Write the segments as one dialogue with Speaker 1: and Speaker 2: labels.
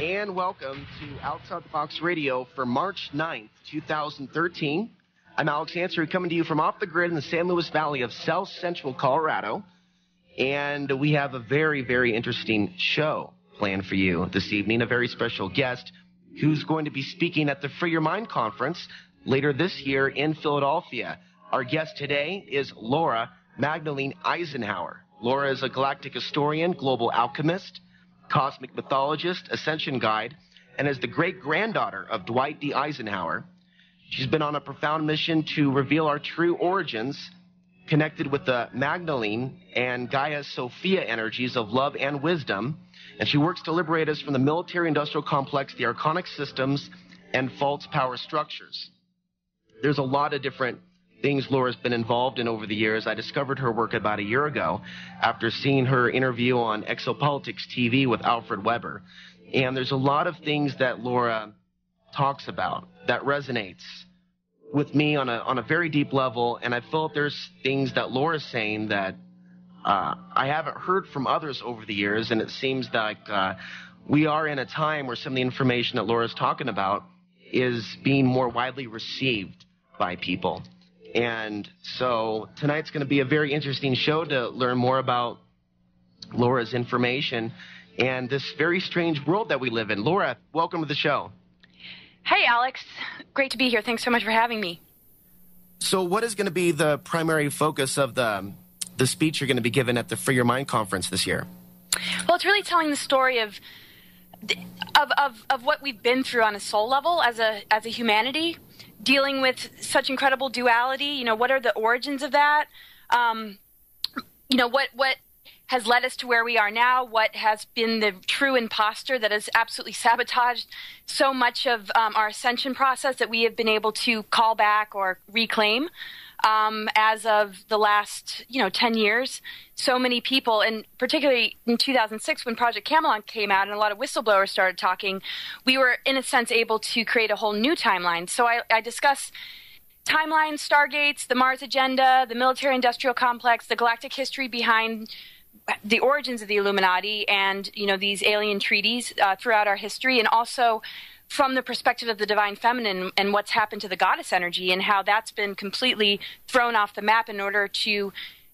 Speaker 1: and welcome to Outside the Box Radio for March 9th, 2013. I'm Alex Ansary, coming to you from off the grid in the San Luis Valley of South Central Colorado, and we have a very, very interesting show planned for you this evening, a very special guest who's going to be speaking at the Free Your Mind Conference later this year in Philadelphia. Our guest today is Laura Magdalene Eisenhower. Laura is a galactic historian, global alchemist, cosmic mythologist, ascension guide, and is the great-granddaughter of Dwight D. Eisenhower. She's been on a profound mission to reveal our true origins, connected with the Magdalene and Gaia Sophia energies of love and wisdom, and she works to liberate us from the military-industrial complex, the archonic systems, and false power structures. There's a lot of different things Laura's been involved in over the years. I discovered her work about a year ago after seeing her interview on Exopolitics TV with Alfred Weber. And there's a lot of things that Laura talks about that resonates with me on a very deep level, and I feel that there's things that Laura's saying that I haven't heard from others over the years, and it seems like we are in a time where some of the information that Laura's talking about is being more widely received by people. And so tonight's going to be a very interesting show to learn more about Laura's information and this very strange world that we live in. Laura, welcome to the show.
Speaker 2: Hey, Alex. Great to be here. Thanks so much for having me.
Speaker 1: So what is going to be the primary focus of the speech you're going to be giving at the Free Your Mind Conference this year?
Speaker 2: Well, it's really telling the story of what we've been through on a soul level as a humanity, dealing with such incredible duality. You know, what are the origins of that? You know, what has led us to where we are now? What has been the true imposter that has absolutely sabotaged so much of our ascension process that we have been able to call back or reclaim as of the last, 10 years? So many people, and particularly in 2006 when Project Camelot came out and a lot of whistleblowers started talking, we were, in a sense, able to create a whole new timeline. So I discuss timelines, stargates, the Mars agenda, the military-industrial complex, the galactic history behind the origins of the Illuminati and, these alien treaties throughout our history, and also from the perspective of the divine feminine and what's happened to the goddess energy and how that's been completely thrown off the map in order to,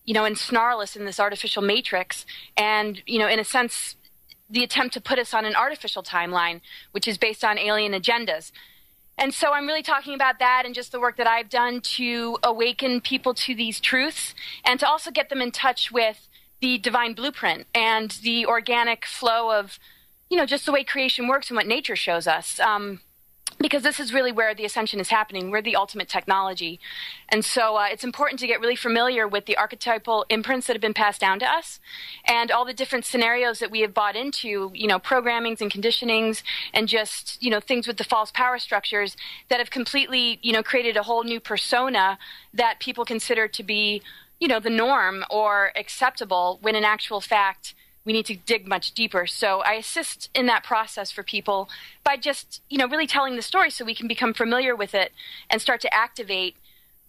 Speaker 2: ensnarl us in this artificial matrix. And, in a sense, the attempt to put us on an artificial timeline, which is based on alien agendas. And so I'm really talking about that and just the work that I've done to awaken people to these truths and to also get them in touch with the divine blueprint and the organic flow of, just the way creation works and what nature shows us. Because this is really where the ascension is happening. We're the ultimate technology. And so it's important to get really familiar with the archetypal imprints that have been passed down to us and all the different scenarios that we have bought into, programmings and conditionings and just, things with the false power structures that have completely, created a whole new persona that people consider to be, the norm or acceptable, when in actual fact, we need to dig much deeper. So I assist in that process for people by just, really telling the story so we can become familiar with it and start to activate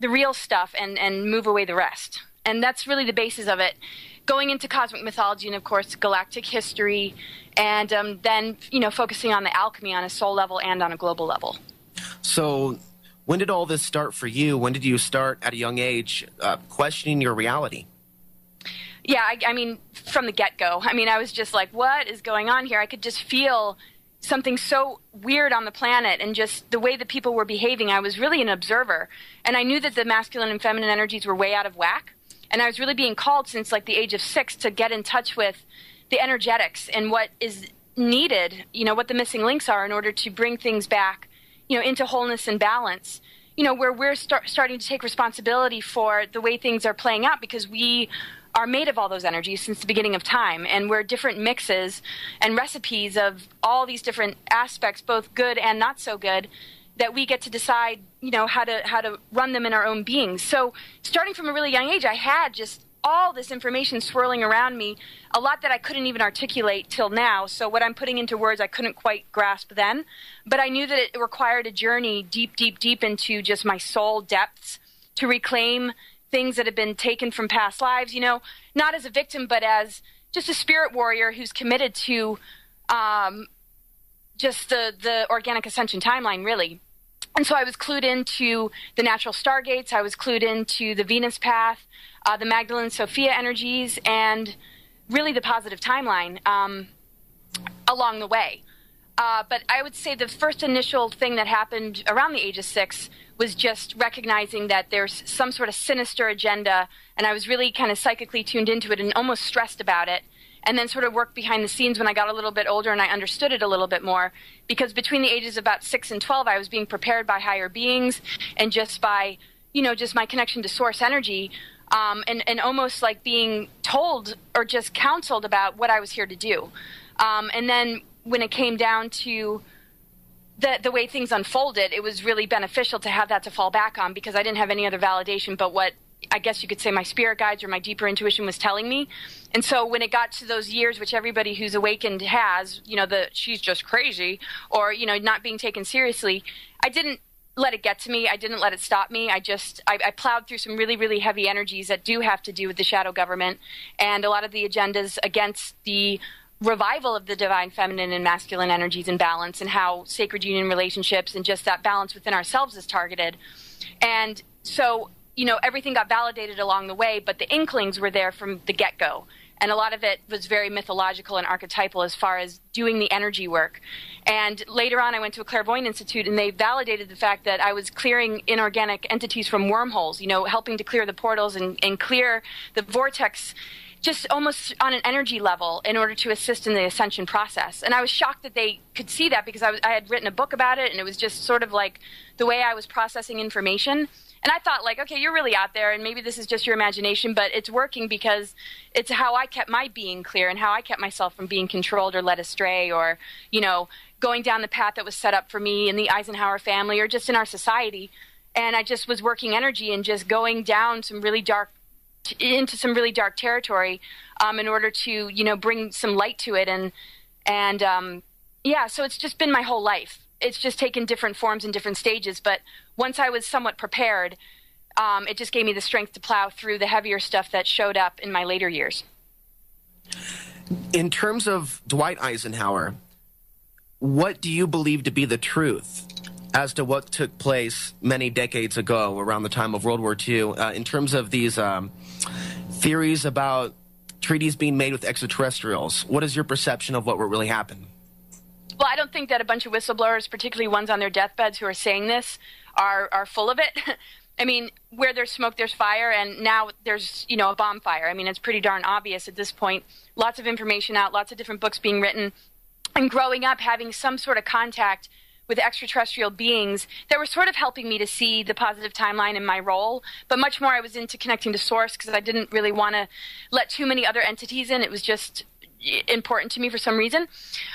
Speaker 2: the real stuff and move away the rest. And that's really the basis of it. Going into cosmic mythology and, of course, galactic history, and then, focusing on the alchemy on a soul level and on a global level. So when did all this start for you? When did you start at a young age questioning your reality? Yeah, I mean, from the get-go. I was just like, what is going on here? I could just feel something so weird on the planet and just the way that people were behaving. I was really an observer. And I knew that the masculine and feminine energies were way out of whack. And I was really being called since like the age of 6 to get in touch with the energetics and what is needed, what the missing links are in order to bring things back, into wholeness and balance, where we're starting to take responsibility for the way things are playing out, because we are made of all those energies since the beginning of time, and we're different mixes and recipes of all these different aspects, both good and not so good, that we get to decide, how to run them in our own beings. So starting from a really young age, I had just all this information swirling around me, a lot that I couldn't even articulate till now. So what I'm putting into words I couldn't quite grasp then, but I knew that it required a journey deep, deep, deep into just my soul depths to reclaim things that have been taken from past lives, not as a victim, but as just a spirit warrior who's committed to just the organic ascension timeline, really. And so I was clued into the natural stargates. I was clued into the Venus path, the Magdalene Sophia energies, and really the positive timeline along the way. But I would say the first initial thing that happened around the age of 6 was just recognizing that there's some sort of sinister agenda, and I was really kind of psychically tuned into it and almost stressed about it, and then sort of worked behind the scenes when I got a little bit older and I understood it a little bit more, because between the ages of about 6 and 12, I was being prepared by higher beings and just by, just my connection to source energy, and almost like being told or just counseled about what I was here to do. And then when it came down to the way things unfolded, it was really beneficial to have that to fall back on, because I didn't have any other validation but what I guess you could say my spirit guides or my deeper intuition was telling me. And so when it got to those years, which everybody who's awakened has, she's just crazy, or, not being taken seriously, I didn't let it get to me. I didn't let it stop me. I plowed through some really, really heavy energies that do have to do with the shadow government and a lot of the agendas against the revival of the divine feminine and masculine energies in balance, and how sacred union relationships and just that balance within ourselves is targeted. And so, everything got validated along the way, but the inklings were there from the get-go. And a lot of it was very mythological and archetypal as far as doing the energy work. And later on, I went to a clairvoyant institute, and they validated the fact that I was clearing inorganic entities from wormholes, helping to clear the portals and clear the vortex, just almost on an energy level, in order to assist in the ascension process. And I was shocked that they could see that, because I had written a book about it, and it was just sort of like the way I was processing information. And I thought, like, okay, you're really out there, and maybe this is just your imagination, but it's working because it's how I kept my being clear and how I kept myself from being controlled or led astray, or, going down the path that was set up for me in the Eisenhower family or just in our society. And I just was working energy and just going down into some really dark territory in order to, bring some light to it. So it's just been my whole life. It's just taken different forms and different stages. But once I was somewhat prepared, it just gave me the strength to plow through the heavier stuff that showed up in my later years.
Speaker 1: In terms of Dwight Eisenhower, what do you believe to be the truth as to what took place many decades ago around the time of World War II, in terms of these theories about treaties being made with extraterrestrials? What is your perception of what really happened?
Speaker 2: Well, I don't think that a bunch of whistleblowers, particularly ones on their deathbeds who are saying this, are full of it. I mean, where there's smoke, there's fire, and now there's, a bomb fire. I mean, it's pretty darn obvious at this point. Lots of information out, lots of different books being written, and growing up having some sort of contact with extraterrestrial beings that were sort of helping me to see the positive timeline in my role, but much more I was into connecting to source, because I didn't really want to let too many other entities in. It was just important to me for some reason.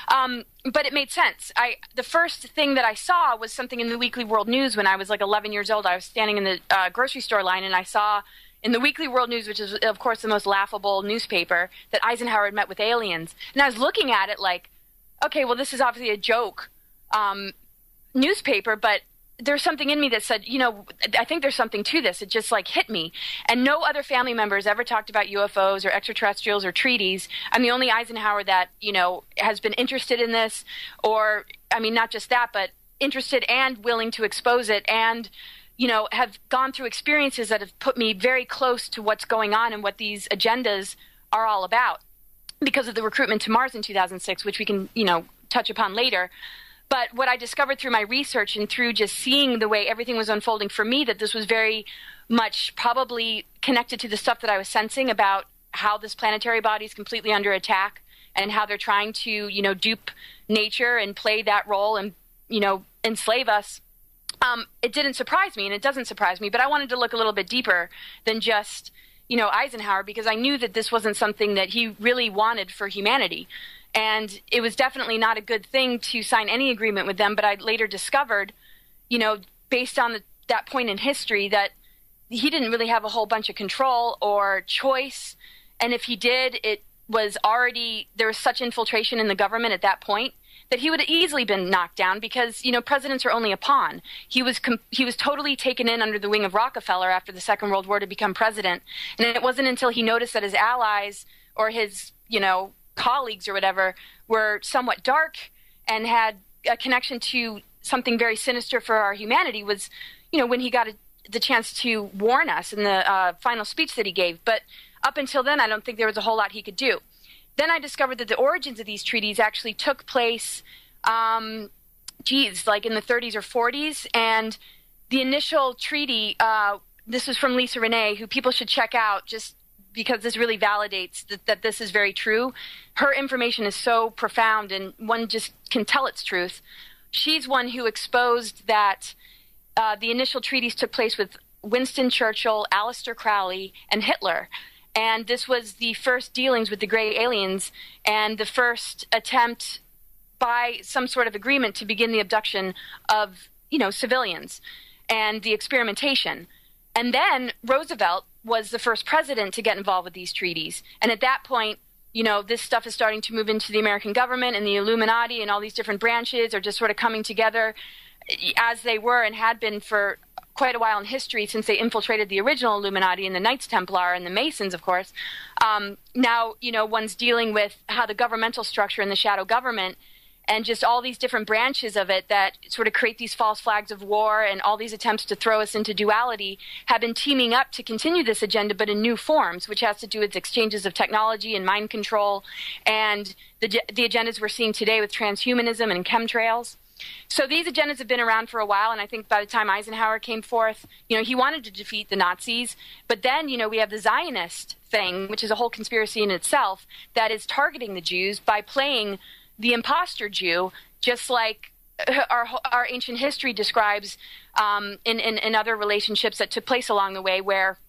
Speaker 2: But it made sense. The first thing that I saw was something in the Weekly World News when I was like 11 years old. I was standing in the grocery store line, and I saw in the Weekly World News, which is, of course, the most laughable newspaper, that Eisenhower had met with aliens. And I was looking at it like, okay, well, this is obviously a joke newspaper, but there's something in me that said, I think there's something to this. It just like hit me. And no other family members ever talked about UFOs or extraterrestrials or treaties. I'm the only Eisenhower that, has been interested in this, or, I mean, not just that, but interested and willing to expose it, and, have gone through experiences that have put me very close to what's going on and what these agendas are all about, because of the recruitment to Mars in 2006, which we can, touch upon later. But what I discovered through my research and through just seeing the way everything was unfolding for me, that this was very much probably connected to the stuff that I was sensing about how this planetary body is completely under attack, and how they're trying to, dupe nature and play that role and, enslave us. It didn't surprise me, and it doesn't surprise me, but I wanted to look a little bit deeper than just, Eisenhower, because I knew that this wasn't something that he really wanted for humanity. And it was definitely not a good thing to sign any agreement with them. But I later discovered, based on that point in history, that he didn't really have a whole bunch of control or choice. And if he did, it was already, there was such infiltration in the government at that point that he would have easily been knocked down, because, presidents are only a pawn. He was totally taken in under the wing of Rockefeller after the Second World War to become president. And it wasn't until he noticed that his allies or his, colleagues or whatever were somewhat dark and had a connection to something very sinister for our humanity was, when he got the chance to warn us in the final speech that he gave. But up until then, I don't think there was a whole lot he could do. Then I discovered that the origins of these treaties actually took place, like in the 30s or 40s. And the initial treaty, this was from Lisa Renee, who people should check out just because this really validates that this is very true. Her information is so profound, and one just can tell its truth. She's one who exposed that the initial treaties took place with Winston Churchill, Aleister Crowley, and Hitler. And this was the first dealings with the gray aliens and the first attempt by some sort of agreement to begin the abduction of, civilians and the experimentation. And then Roosevelt was the first president to get involved with these treaties. And at that point, this stuff is starting to move into the American government, and the Illuminati and all these different branches are just sort of coming together as they were and had been for quite a while in history since they infiltrated the original Illuminati and the Knights Templar and the Masons, of course. Now, one's dealing with how the governmental structure and the shadow government and just all these different branches of it that sort of create these false flags of war and all these attempts to throw us into duality have been teaming up to continue this agenda, but in new forms, which has to do with exchanges of technology and mind control and the agendas we're seeing today with transhumanism and chemtrails. So these agendas have been around for a while, and I think by the time Eisenhower came forth, he wanted to defeat the Nazis. But then, we have the Zionist thing, which is a whole conspiracy in itself, that is targeting the Jews by playing the imposter Jew, just like our ancient history describes in other relationships that took place along the way, where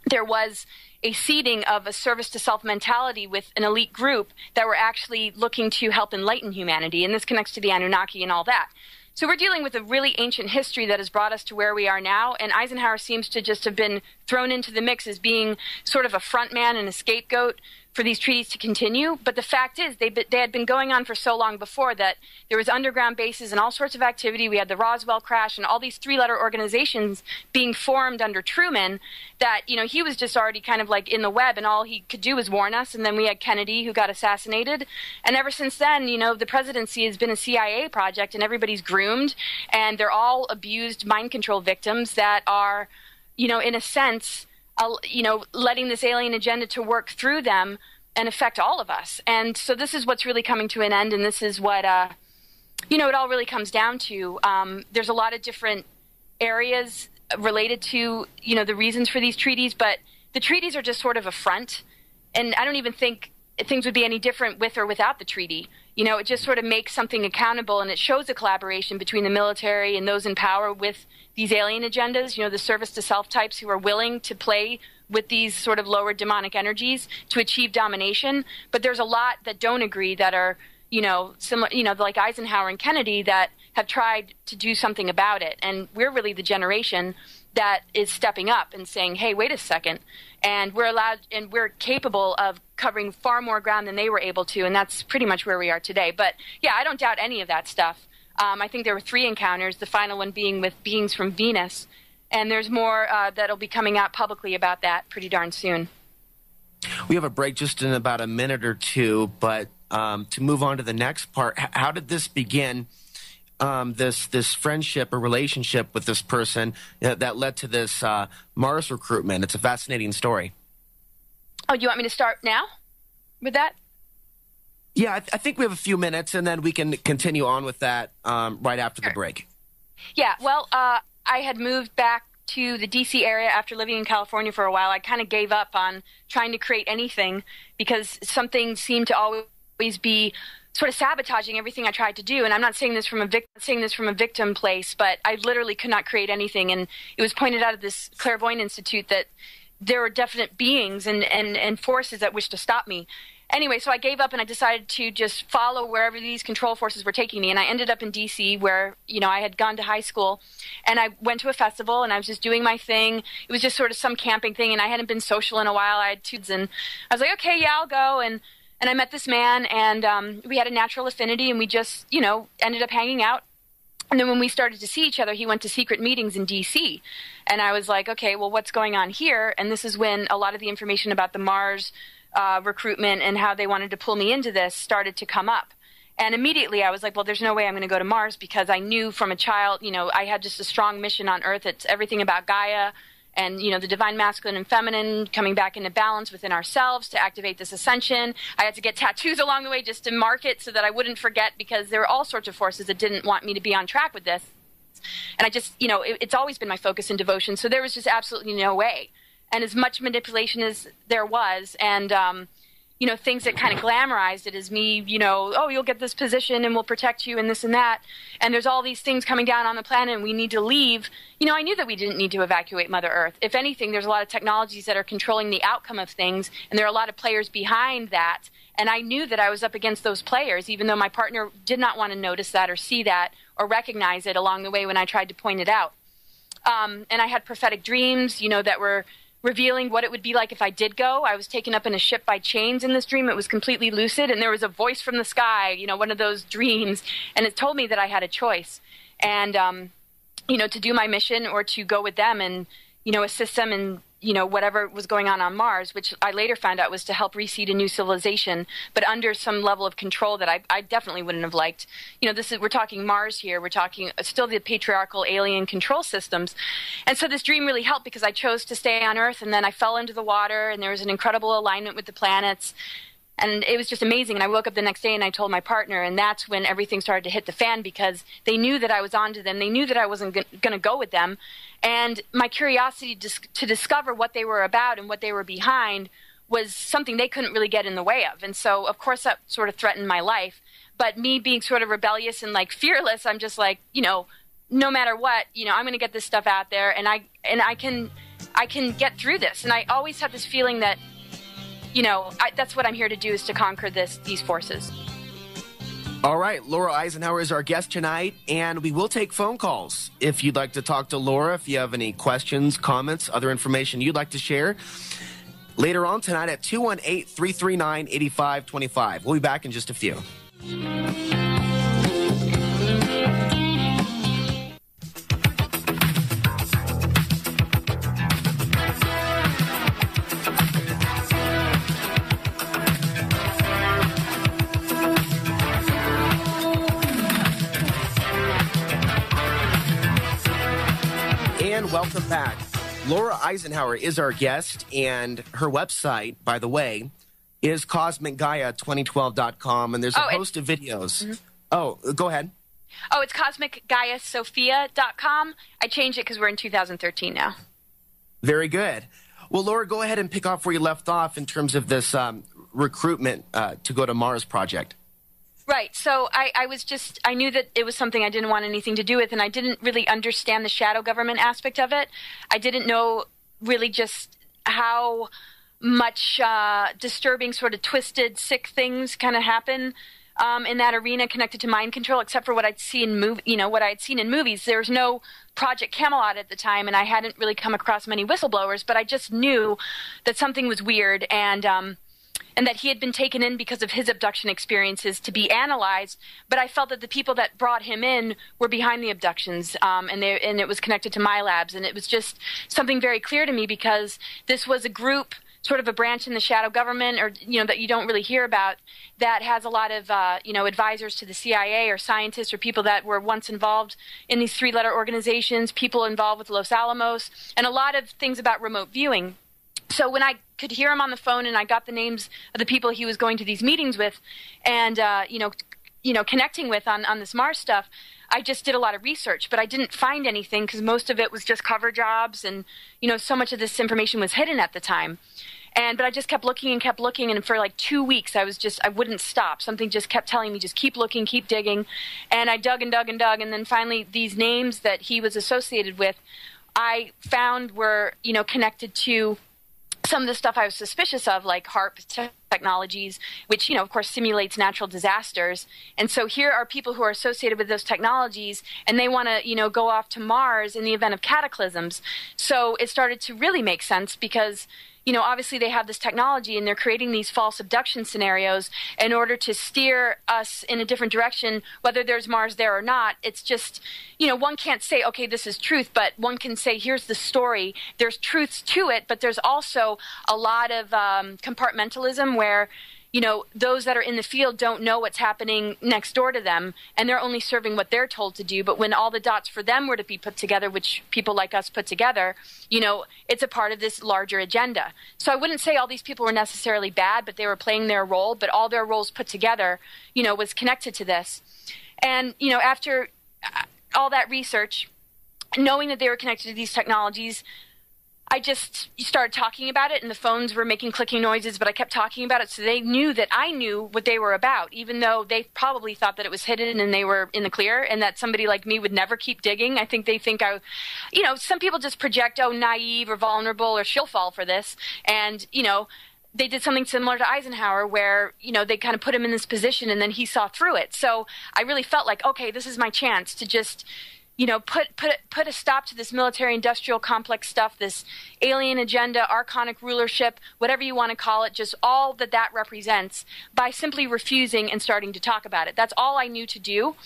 Speaker 2: there was a seeding of a service to self mentality with an elite group that were actually looking to help enlighten humanity. And this connects to the Anunnaki and all that. So we're dealing with a really ancient history that has brought us to where we are now. And Eisenhower seems to just have been thrown into the mix as being sort of a front man and a scapegoat for these treaties to continue. But the fact is they had been going on for so long before that there was underground bases and all sorts of activity. We had the Roswell crash and all these three-letter organizations being formed under Truman that, he was just already kind of like in the web, and all he could do was warn us. And then we had Kennedy, who got assassinated. And ever since then, the presidency has been a CIA project, and everybody's groomed, and they're all abused mind control victims that are, in a sense, letting this alien agenda to work through them and affect all of us. And so this is what's really coming to an end, and this is what, it all really comes down to. There's a lot of different areas related to, the reasons for these treaties, but the treaties are just sort of a front, and I don't even think things would be any different with or without the treaty. It just sort of makes something accountable, and it shows a collaboration between the military and those in power with these alien agendas, the service to self types who are willing to play with these sort of lower demonic energies to achieve domination. But there's a lot that don't agree that are, similar, like Eisenhower and Kennedy that have tried to do something about it. And we're really the generation that is stepping up and saying, hey, wait a second. And we're capable of covering far more ground than they were able to. And that's pretty much where we are today. But yeah, I don't doubt any of that stuff. I think there were 3 encounters, the final one being with beings from Venus. And there's more that'll be coming out publicly about that pretty darn soon.
Speaker 1: We have a break just in about a minute or two, but to move on to the next part, how did this begin, this friendship or relationship with this person that led to this Mars recruitment? It's a fascinating story.
Speaker 2: Oh, do you want me to start now with that?
Speaker 1: Yeah, I think we have a few minutes, and then we can continue on with that right after the break.
Speaker 2: Yeah, well, I had moved back to the D.C. area after living in California for a while. I kind of gave up on trying to create anything because something seemed to always be sort of sabotaging everything I tried to do. And I'm not saying this from a victim place, but I literally could not create anything. And it was pointed out at this Clairvoyant Institute that there were definite beings and forces that wished to stop me. Anyway, so I gave up and I decided to just follow wherever these control forces were taking me. And I ended up in D.C. where, I had gone to high school, and I went to a festival and I was just doing my thing. It was just sort of some camping thing, and I hadn't been social in a while. I had tudes, and I was like, okay, yeah, I'll go. And I met this man, and we had a natural affinity, and we just, ended up hanging out. And then when we started to see each other, he went to secret meetings in D.C. And I was like, okay, well, what's going on here? And this is when a lot of the information about the Mars recruitment and how they wanted to pull me into this started to come up. And immediately I was like, well, there's no way I'm going to go to Mars, because I knew from a child, I had just a strong mission on Earth. It's everything about Gaia and, the divine masculine and feminine coming back into balance within ourselves to activate this ascension. I had to get tattoos along the way just to mark it so that I wouldn't forget, because there were all sorts of forces that didn't want me to be on track with this. And I just, it's always been my focus and devotion. So there was just absolutely no way. And as much manipulation as there was, and, things that kind of glamorized it as me, oh, you'll get this position and we'll protect you and this and that. And there's all these things coming down on the planet and we need to leave. I knew that we didn't need to evacuate Mother Earth. If anything, there's a lot of technologies that are controlling the outcome of things, and there are a lot of players behind that. And I knew that I was up against those players, even though my partner did not want to notice that or see that or recognize it along the way when I tried to point it out. And I had prophetic dreams, that were revealing what it would be like if I did go. I was taken up in a ship by chains in this dream. It was completely lucid, and there was a voice from the sky, one of those dreams, and it told me that I had a choice. And, to do my mission or to go with them and, assist them in, whatever was going on Mars, which I later found out was to help reseed a new civilization, but under some level of control that I definitely wouldn't have liked. We're talking Mars here. We're talking still the patriarchal alien control systems. And so this dream really helped, because I chose to stay on Earth, and then I fell into the water, and there was an incredible alignment with the planets. And it was just amazing. And I woke up the next day and I told my partner, and that's when everything started to hit the fan, because they knew that I was onto them. They knew that I wasn't going to go with them. And my curiosity to discover what they were about and what they were behind was something they couldn't really get in the way of. And so, of course, that sort of threatened my life. But me being sort of rebellious and fearless, I'm just like, no matter what, I'm going to get this stuff out there, and I can get through this. And I always have this feeling that, that's what I'm here to do, is to conquer these forces.
Speaker 1: All right, Laura Eisenhower is our guest tonight, and we will take phone calls. If you'd like to talk to Laura, if you have any questions, comments, other information you'd like to share, later on tonight at 218-339-8525. We'll be back in just a few. Welcome back. Laura Eisenhower is our guest, and her website, by the way, is cosmicgaia2012.com, and there's a host of videos. Mm-hmm. Oh, go ahead.
Speaker 2: Oh, it's cosmicgaiasophia.com. I changed it because we're in 2013 now.
Speaker 1: Very good. Well, Laura, go ahead and pick off where you left off in terms of this recruitment to go to Mars project.
Speaker 2: Right. So I knew that it was something I didn't want anything to do with, and I didn't really understand the shadow government aspect of it. I didn't know really just how much disturbing, sort of twisted, sick things kind of happen in that arena connected to mind control, except for what I'd seen what I had seen in movies. There was no Project Camelot at the time, and I hadn't really come across many whistleblowers, but I just knew that something was weird, and that he had been taken in because of his abduction experiences to be analyzed. But I felt that the people that brought him in were behind the abductions, and it was connected to my labs. And it was just something very clear to me, because this was a group, sort of a branch in the shadow government, or that you don't really hear about, that has a lot of advisors to the CIA, or scientists, or people that were once involved in these three-letter organizations, people involved with Los Alamos, and a lot of things about remote viewing. So when I could hear him on the phone, and I got the names of the people he was going to these meetings with, and connecting with on this Mars stuff, I just did a lot of research, but I didn't find anything, because most of it was just cover jobs, and so much of this information was hidden at the time. But I just kept looking, and for like 2 weeks I wouldn't stop. Something just kept telling me, just keep looking, keep digging, and I dug and dug and dug, and then finally these names that he was associated with, I found were connected to some of the stuff I was suspicious of, like HARP technologies, which, of course, simulates natural disasters. And so here are people who are associated with those technologies, and they want to, go off to Mars in the event of cataclysms. So it started to really make sense, because obviously they have this technology, and they're creating these false abduction scenarios in order to steer us in a different direction, whether there's Mars there or not. It's just, one can't say, okay, this is truth, but one can say, here's the story. There's truths to it, but there's also a lot of compartmentalism where, those that are in the field don't know what's happening next door to them, and they're only serving what they're told to do. But when all the dots for them were to be put together, which people like us put together, it's a part of this larger agenda. So I wouldn't say all these people were necessarily bad, but they were playing their role, but all their roles put together, was connected to this. And, after all that research, knowing that they were connected to these technologies, I just started talking about it, and the phones were making clicking noises, but I kept talking about it, so they knew that I knew what they were about, even though they probably thought that it was hidden and they were in the clear, and that somebody like me would never keep digging. I think they think some people just project, naive or vulnerable, or she'll fall for this, and, they did something similar to Eisenhower where, they kind of put him in this position, and then he saw through it. So I really felt like, okay, this is my chance to just put a stop to this military-industrial complex stuff, this alien agenda, archonic rulership, whatever you want to call it, just all that represents, by simply refusing and starting to talk about it. That's all I knew to do.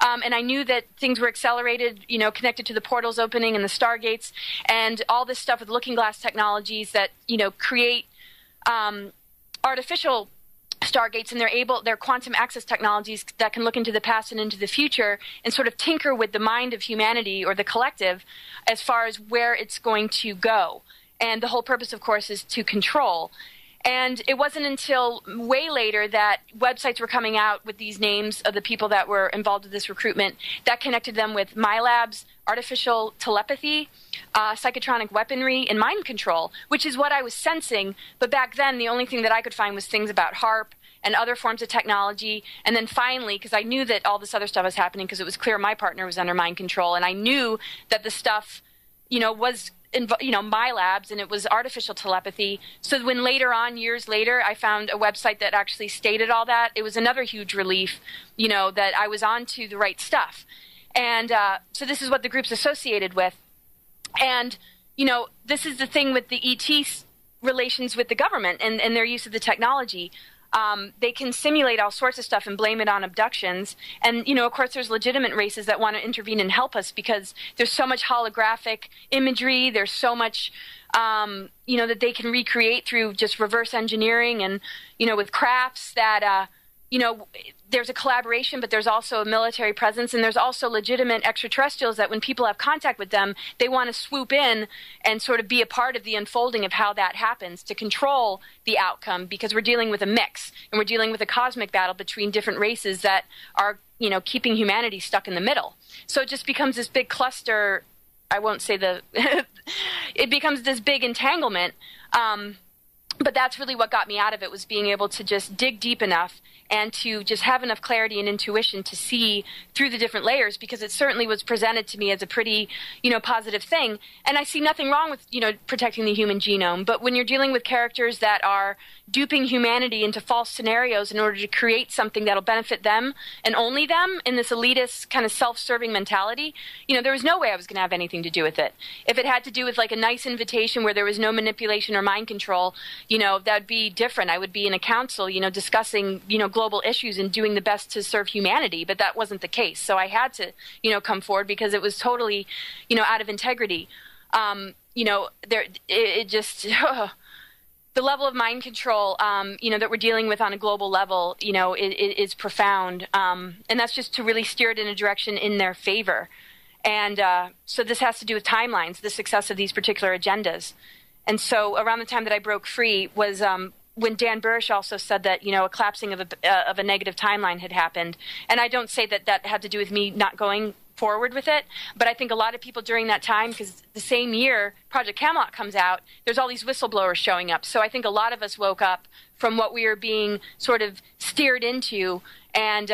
Speaker 2: And I knew that things were accelerated, connected to the portals opening and the stargates and all this stuff with looking glass technologies that, create artificial stargates, and they're quantum access technologies that can look into the past and into the future and sort of tinker with the mind of humanity or the collective as far as where it's going to go. And the whole purpose, of course, is to control. And it wasn't until way later that websites were coming out with these names of the people that were involved with this recruitment that connected them with MyLabs, artificial telepathy, psychotronic weaponry, and mind control, which is what I was sensing. But back then, the only thing that I could find was things about HARP and other forms of technology. And then finally, because I knew that all this other stuff was happening, because it was clear my partner was under mind control, and I knew that the stuff, was MyLabs, and it was artificial telepathy. So when later on, years later, I found a website that actually stated all that, it was another huge relief, that I was onto the right stuff. And so this is what the group's associated with. And, this is the thing with the ET relations with the government and their use of the technology. They can simulate all sorts of stuff and blame it on abductions. And, of course, there's legitimate races that want to intervene and help us because there's so much holographic imagery. There's so much, that they can recreate through just reverse engineering and, with crafts that, there's a collaboration, but there's also a military presence, and there's also legitimate extraterrestrials that when people have contact with them, they want to swoop in and sort of be a part of the unfolding of how that happens to control the outcome, because we're dealing with a mix, and we're dealing with a cosmic battle between different races that are, keeping humanity stuck in the middle. So it just becomes this big cluster. I won't say it becomes this big entanglement. But that's really what got me out of it, was being able to just dig deep enough and to just have enough clarity and intuition to see through the different layers, because it certainly was presented to me as a pretty, positive thing. And I see nothing wrong with, protecting the human genome. But when you're dealing with characters that are duping humanity into false scenarios in order to create something that'll benefit them and only them in this elitist kind of self-serving mentality, there was no way I was going to have anything to do with it. If it had to do with like a nice invitation where there was no manipulation or mind control, that'd be different. I would be in a council, discussing, global issues and doing the best to serve humanity. But that wasn't the case. So I had to, come forward because it was totally, out of integrity. The level of mind control, that we're dealing with on a global level, is profound. And that's just to really steer it in a direction in their favor. And so this has to do with timelines, the success of these particular agendas. And so around the time that I broke free was when Dan Burish also said that, a collapsing of a negative timeline had happened. And I don't say that had to do with me not going forward with it, but I think a lot of people during that time, because the same year Project Camelot comes out, there's all these whistleblowers showing up. So I think a lot of us woke up from what we were being sort of steered into and,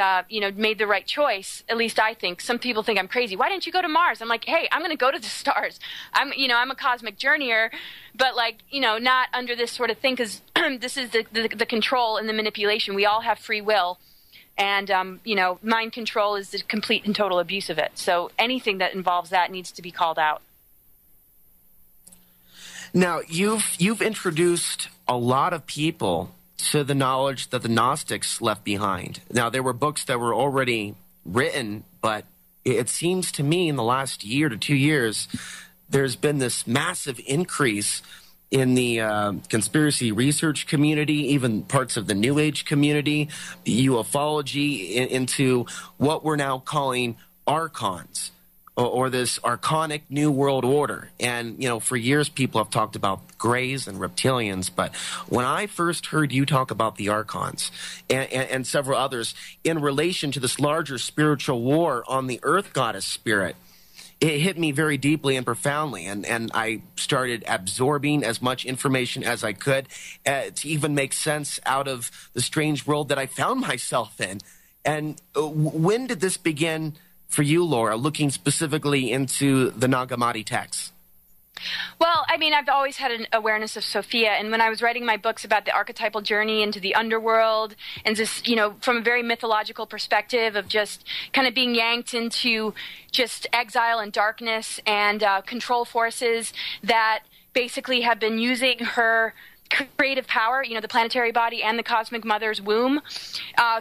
Speaker 2: made the right choice. At least I think. Some people think I'm crazy. Why didn't you go to Mars? I'm like, hey, I'm going to go to the stars. I'm a cosmic journeyer, but not under this sort of thing, because this is the control and the manipulation. We all have free will. And, mind control is the complete and total abuse of it. So anything that involves that needs to be called out.
Speaker 1: Now, you've introduced a lot of people to the knowledge that the Gnostics left behind. Now, there were books that were already written, but it seems to me in the last year to 2 years, there's been this massive increase in the conspiracy research community, even parts of the New Age community, ufology, into what we're now calling archons, or this archonic new world order. And, for years people have talked about grays and reptilians, but when I first heard you talk about the archons and several others in relation to this larger spiritual war on the earth goddess spirit, it hit me very deeply and profoundly, and I started absorbing as much information as I could to even make sense out of the strange world that I found myself in. And when did this begin for you, Laura, looking specifically into the Nag Hammadi texts?
Speaker 2: Well, I mean, I've always had an awareness of Sophia, and when I was writing my books about the archetypal journey into the underworld, and just, from a very mythological perspective of just kind of being yanked into just exile and darkness and control forces that basically have been using her creative power, the planetary body and the cosmic mother's womb,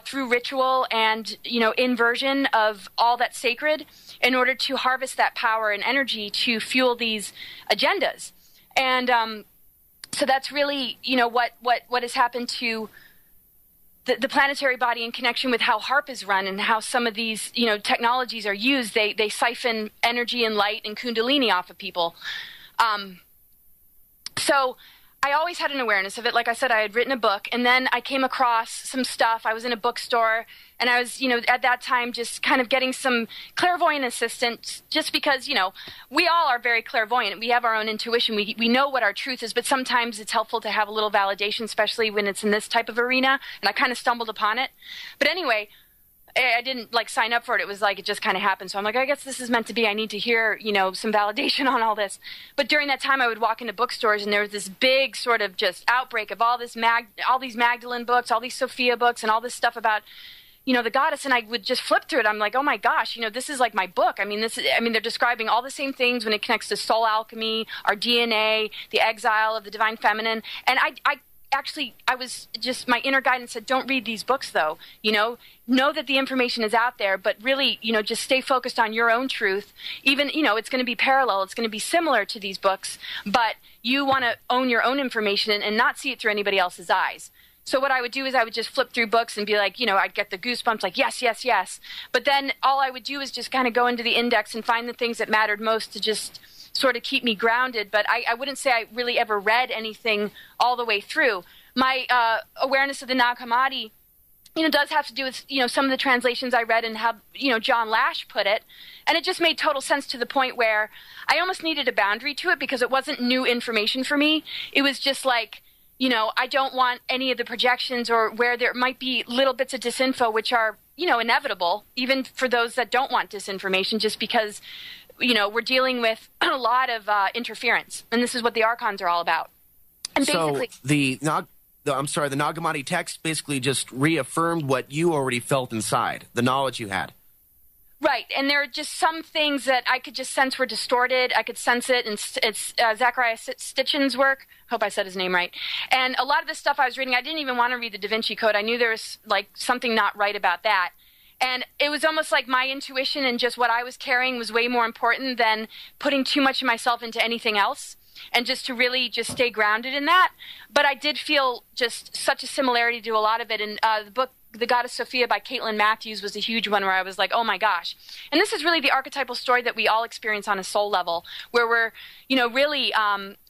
Speaker 2: through ritual and, inversion of all that's sacred in order to harvest that power and energy to fuel these agendas. And so that's really, what has happened to the planetary body in connection with how HARP is run and how some of these, technologies are used. They siphon energy and light and kundalini off of people. So I always had an awareness of it. Like I said, I had written a book, and then I came across some stuff. I was in a bookstore, and I was, at that time just kind of getting some clairvoyant assistance, just because, we all are very clairvoyant. We have our own intuition. We know what our truth is, but sometimes it's helpful to have a little validation, especially when it's in this type of arena, and I kind of stumbled upon it. But anyway, I didn't sign up for it. It was it just kind of happened. So I'm I guess this is meant to be. I need to hear, some validation on all this. But during that time, I would walk into bookstores, and there was this big sort of just outbreak of all these Magdalene books, all these Sophia books, and all this stuff about, the goddess. And I would just flip through it. I'm like, oh my gosh, this is my book. They're describing all the same things when it connects to soul alchemy, our DNA, the exile of the divine feminine. And I was just, my inner guidance said, don't read these books though, know that the information is out there, but really, just stay focused on your own truth. Even, it's going to be parallel, it's going to be similar to these books, but you want to own your own information and not see it through anybody else's eyes. So what I would do is I would just flip through books and be I'd get the goosebumps, yes, yes, yes. But then all I would do is just kind of go into the index and find the things that mattered most to just sort of keep me grounded. But I wouldn't say I really ever read anything all the way through. My awareness of the Nag Hammadi, does have to do with, some of the translations I read and how, John Lash put it. And it just made total sense to the point where I almost needed a boundary to it because it wasn't new information for me. It was just I don't want any of the projections or where there might be little bits of disinfo, which are, inevitable, even for those that don't want disinformation, just because, we're dealing with a lot of interference. And this is what the archons are all about. And basically,
Speaker 1: so the Nag Hammadi text basically just reaffirmed what you already felt inside, the knowledge you had.
Speaker 2: Right, and there are just some things that I could just sense were distorted. I could sense it, and it's Zachariah Stitchin's work. Hope I said his name right. And a lot of the stuff I was reading, I didn't even want to read the Da Vinci Code. I knew there was something not right about that. And it was almost like my intuition and just what I was carrying was way more important than putting too much of myself into anything else, and just to really just stay grounded in that. But I did feel just such a similarity to a lot of it. And the book, The Goddess Sophia by Caitlin Matthews, was a huge one where I was like, oh my gosh. And this is really the archetypal story that we all experience on a soul level, where we're, really,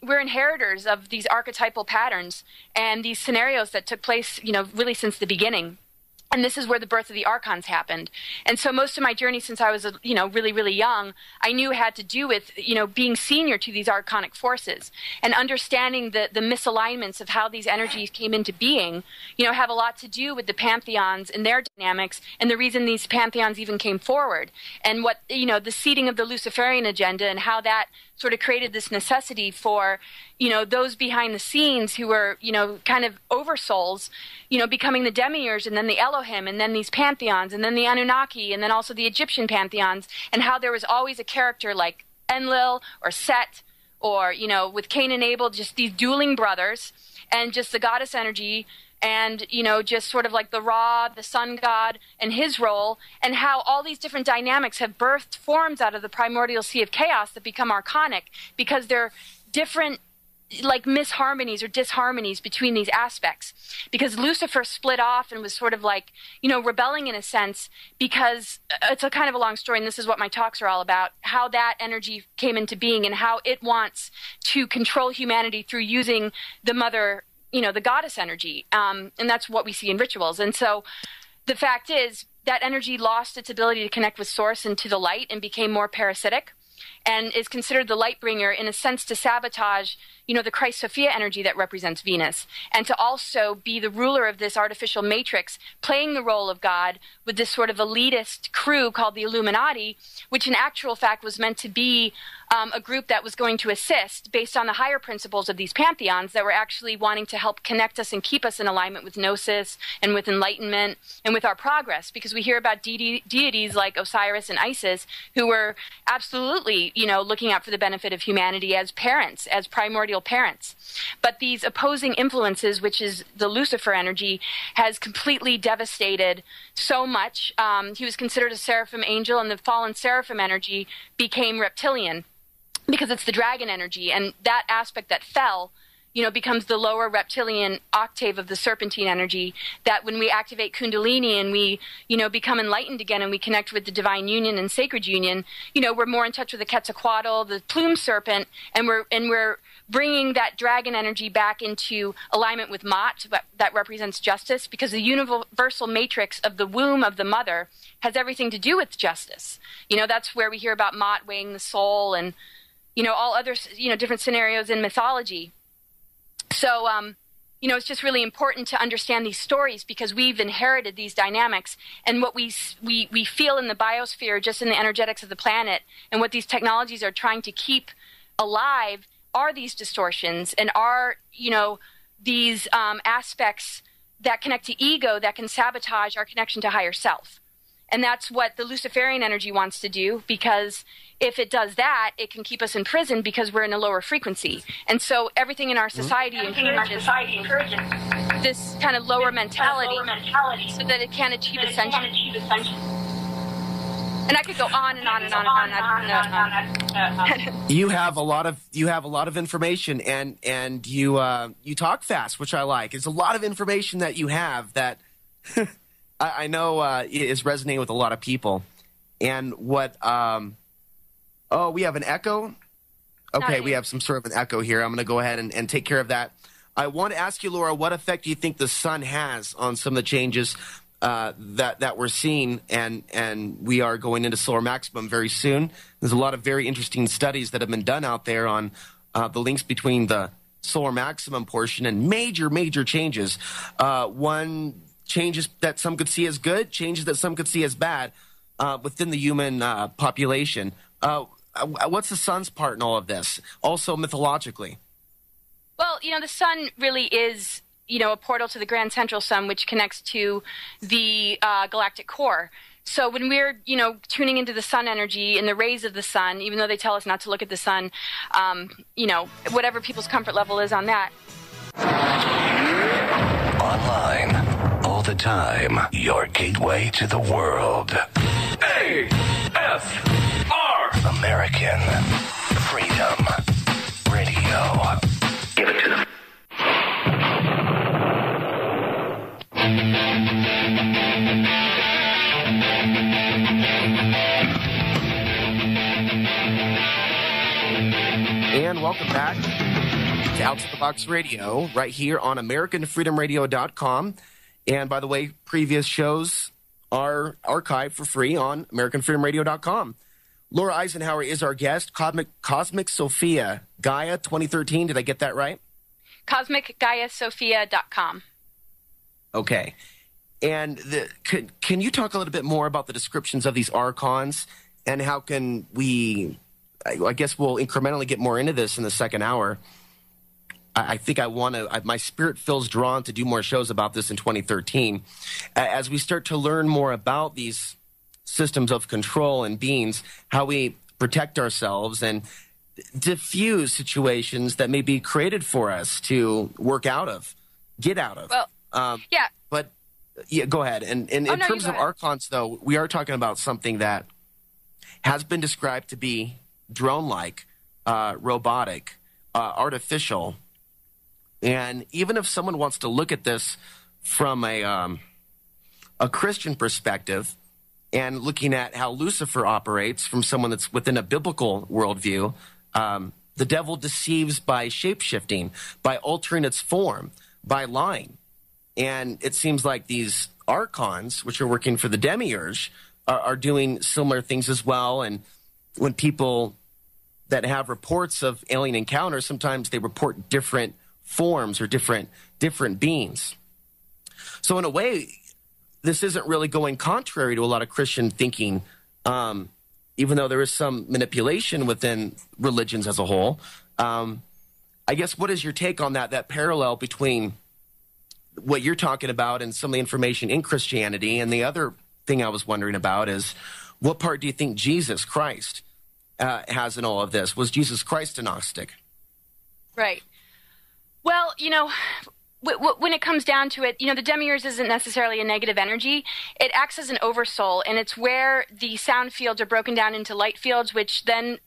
Speaker 2: we're inheritors of these archetypal patterns and these scenarios that took place, really since the beginning. And this is where the birth of the archons happened. And so most of my journey since I was, really, really young, I knew had to do with, being senior to these archonic forces and understanding the misalignments of how these energies came into being, have a lot to do with the pantheons and their dynamics and the reason these pantheons even came forward and what, the seeding of the Luciferian agenda and how that sort of created this necessity for, those behind the scenes who were, kind of oversouls, becoming the demiurge and then the Elohim and then these pantheons and then the Anunnaki and then also the Egyptian pantheons, and how there was always a character like Enlil or Set or, with Cain and Abel, just these dueling brothers and just the goddess energy and, just sort of like the Ra, the sun god, and his role, and how all these different dynamics have birthed forms out of the primordial sea of chaos that become archonic because they're different like misharmonies or disharmonies between these aspects, because Lucifer split off and was sort of like, rebelling in a sense, because it's a kind of a long story, and this is what my talks are all about, how that energy came into being and how it wants to control humanity through using the mother, the goddess energy. And that's what we see in rituals. And so the fact is that energy lost its ability to connect with source and to the light and became more parasitic, and is considered the light bringer in a sense to sabotage, the Christ Sophia energy that represents Venus, and to also be the ruler of this artificial matrix, playing the role of God with this sort of elitist crew called the Illuminati, which in actual fact was meant to be a group that was going to assist based on the higher principles of these pantheons that were actually wanting to help connect us and keep us in alignment with Gnosis and with enlightenment and with our progress, because we hear about deities like Osiris and Isis who were absolutely, looking out for the benefit of humanity as parents, as primordial parents. But these opposing influences, which is the Lucifer energy, has completely devastated so much. He was considered a seraphim angel, and the fallen seraphim energy became reptilian, because it's the dragon energy, and that aspect that fell, becomes the lower reptilian octave of the serpentine energy, that when we activate Kundalini and we, become enlightened again and we connect with the divine union and sacred union, we're more in touch with the Quetzalcoatl, the plume serpent, and we're bringing that dragon energy back into alignment with Ma'at, that represents justice, because the universal matrix of the womb of the mother has everything to do with justice. That's where we hear about Ma'at weighing the soul and, all other, different scenarios in mythology. So, it's just really important to understand these stories, because we've inherited these dynamics, and what we feel in the biosphere, just in the energetics of the planet, and what these technologies are trying to keep alive are these distortions and are, these aspects that connect to ego that can sabotage our connection to higher self. And that's what the Luciferian energy wants to do, because if it does that, it can keep us in prison because we're in a lower frequency. And so everything in our society encourages this kind of lower mentality so that it can achieve ascension. And I could go on and on and on and on.
Speaker 1: You have a lot of information, and you talk fast, which I like. It's a lot of information that you have that I know is resonating with a lot of people. And what? We have an echo. Okay, we have some sort of an echo here. I'm going to go ahead and take care of that. I want to ask you, Laura, what effect do you think the sun has on some of the changes that we're seeing, and we are going into solar maximum very soon. There's a lot of very interesting studies that have been done out there on the links between the solar maximum portion and major changes. One, changes that some could see as good, changes that some could see as bad within the human population. What's the sun's part in all of this? Also mythologically.
Speaker 2: Well, the sun really is, a portal to the grand central sun, which connects to the galactic core. So when we're, tuning into the sun energy and the rays of the sun, even though they tell us not to look at the sun, whatever people's comfort level is on that.
Speaker 3: Online, all the time, your gateway to the world. AFR! American Freedom Radio. Give it to them.
Speaker 1: And welcome back to Outside the Box Radio, right here on AmericanFreedomRadio.com. And by the way, previous shows are archived for free on AmericanFreedomRadio.com. Laura Eisenhower is our guest. Cosmic Sophia, Gaia 2013. Did I get that right?
Speaker 2: CosmicGaiaSophia.com.
Speaker 1: Okay. And can you talk a little bit more about the descriptions of these archons, and how can we, I guess we'll incrementally get more into this in the second hour. I think my spirit feels drawn to do more shows about this in 2013. As we start to learn more about these systems of control and beings, how we protect ourselves and diffuse situations that may be created for us to work out of, get out of.
Speaker 2: Well, yeah.
Speaker 1: But, yeah, go ahead. And in terms of archons, though, we are talking about something that has been described to be drone-like, robotic, artificial, And even if someone wants to look at this from a Christian perspective and looking at how Lucifer operates from someone that's within a biblical worldview, the devil deceives by shape-shifting, by altering its form, by lying. And it seems like these archons, which are working for the demiurge, are doing similar things as well. And when people that have reports of alien encounters, sometimes they report different forms or different beings. So in a way, this isn't really going contrary to a lot of Christian thinking, even though there is some manipulation within religions as a whole. I guess, what is your take on that parallel between what you're talking about and some of the information in Christianity? And the other thing I was wondering about is, what part do you think Jesus Christ has in all of this? Was Jesus Christ a Gnostic?
Speaker 2: Right. Well, when it comes down to it, the demiurge isn't necessarily a negative energy. It acts as an oversoul, and it's where the sound fields are broken down into light fields, which then,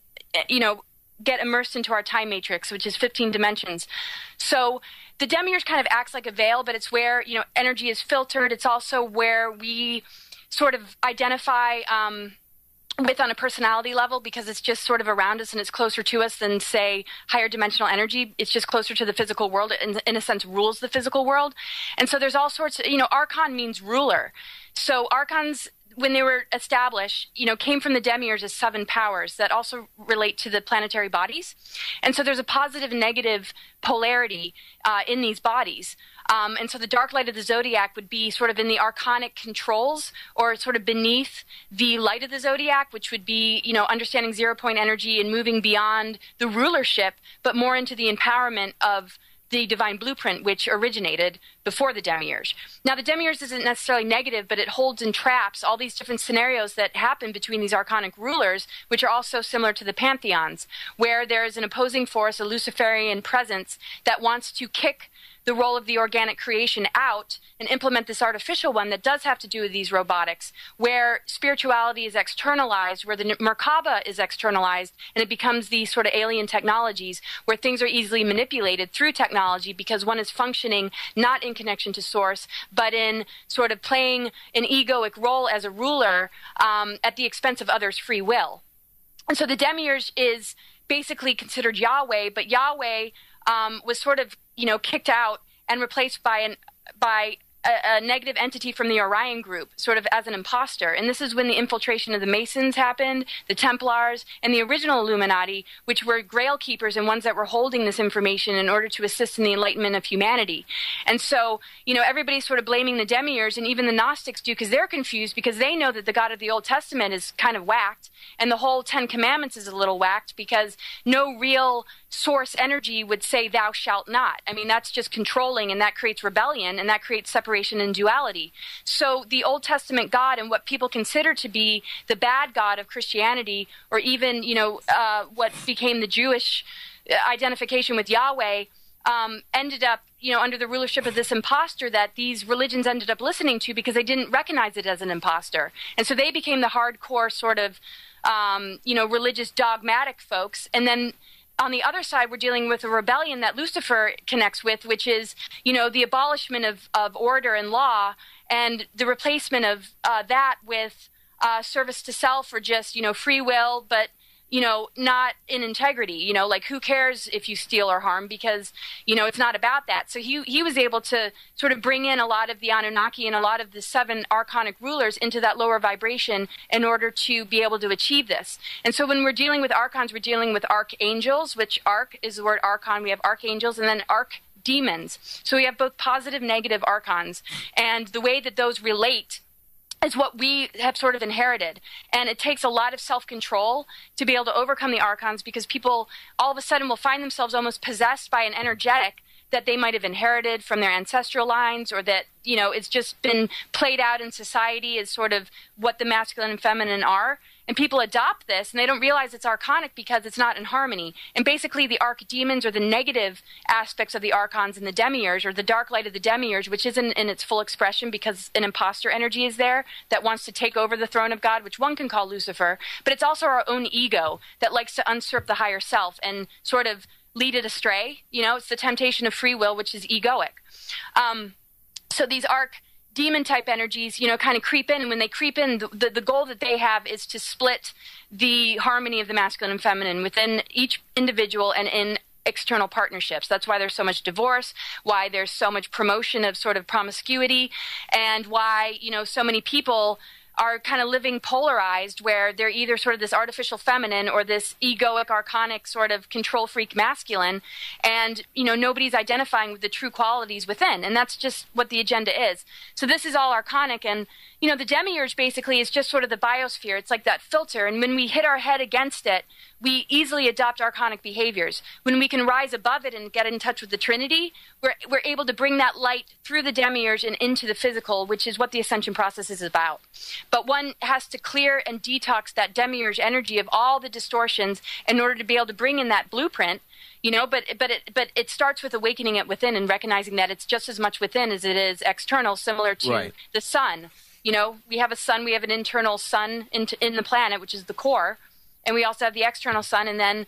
Speaker 2: get immersed into our time matrix, which is 15 dimensions. So the demiurge kind of acts like a veil, but it's where, energy is filtered. It's also where we sort of identify with on a personality level, because it's just sort of around us and it's closer to us than, say, higher dimensional energy. It's just closer to the physical world, and in a sense rules the physical world. And so there's all sorts of, archon means ruler. So archons, when they were established, came from the demiurge as 7 powers that also relate to the planetary bodies. And so there's a positive and negative polarity in these bodies. And so the dark light of the zodiac would be sort of in the archonic controls, or sort of beneath the light of the zodiac, which would be, understanding 0-point energy and moving beyond the rulership, but more into the empowerment of the divine blueprint, which originated before the demiurge. Now, the demiurge isn't necessarily negative, but it holds and traps all these different scenarios that happen between these archonic rulers, which are also similar to the pantheons, where there is an opposing force, a Luciferian presence, that wants to kick the role of the organic creation out and implement this artificial one that does have to do with these robotics, where spirituality is externalized, where the Merkaba is externalized, and it becomes these sort of alien technologies where things are easily manipulated through technology, because one is functioning not in connection to source, but in sort of playing an egoic role as a ruler at the expense of others' free will. And so the demiurge is basically considered Yahweh, but Yahweh was sort of, kicked out and replaced by a negative entity from the Orion group, sort of as an imposter. And this is when the infiltration of the Masons happened, the Templars, and the original Illuminati, which were Grail keepers and ones that were holding this information in order to assist in the enlightenment of humanity. And so, everybody's sort of blaming the demiurge, and even the Gnostics do, because they're confused, because they know that the God of the Old Testament is kind of whacked, and the whole 10 Commandments is a little whacked, because no real source energy would say thou shalt not. I mean, that's just controlling, and that creates rebellion, and that creates separation and duality. So the Old Testament God, and what people consider to be the bad God of Christianity, or even, what became the Jewish identification with Yahweh, ended up, under the rulership of this imposter that these religions ended up listening to, because they didn't recognize it as an imposter. And so they became the hardcore sort of, religious dogmatic folks. And then on the other side, we're dealing with a rebellion that Lucifer connects with, which is, the abolishment of order and law, and the replacement of that with service to self, or just, free will, but, not in integrity. Like, who cares if you steal or harm, because, it's not about that. So he was able to sort of bring in a lot of the Anunnaki and a lot of the 7 archonic rulers into that lower vibration in order to be able to achieve this. And so when we're dealing with archons, we're dealing with archangels, which arch is the word archon. We have archangels, and then archdemons. So we have both positive, negative archons. And the way that those relate is what we have sort of inherited. And it takes a lot of self-control to be able to overcome the archons, because people all of a sudden will find themselves almost possessed by an energetic that they might have inherited from their ancestral lines, or that, it's just been played out in society as sort of what the masculine and feminine are. And people adopt this, and they don't realize it's archonic because it's not in harmony. And basically the archdemons, or the negative aspects of the archons and the demiurge, or the dark light of the demiurge, which isn't in its full expression because an imposter energy is there that wants to take over the throne of God, which one can call Lucifer, but it's also our own ego that likes to usurp the higher self and sort of lead it astray. It's the temptation of free will, which is egoic. So these demon type energies, kind of creep in. And when they creep in, the goal that they have is to split the harmony of the masculine and feminine within each individual and in external partnerships. That's why there's so much divorce, why there's so much promotion of sort of promiscuity, and why, so many people are kind of living polarized, where they're either sort of this artificial feminine or this egoic, archonic sort of control freak masculine, and nobody's identifying with the true qualities within, and that's just what the agenda is. So this is all archonic, and the demiurge basically is just sort of the biosphere. It's like that filter, and when we hit our head against it, we easily adopt archonic behaviors. When we can rise above it and get in touch with the Trinity, we're able to bring that light through the demiurge and into the physical, which is what the ascension process is about. But one has to clear and detox that demiurge energy of all the distortions in order to be able to bring in that blueprint. But it starts with awakening it within and recognizing that it's just as much within as it is external, similar to the sun. We have a sun, we have an internal sun in the planet, which is the core, and we also have the external sun, and then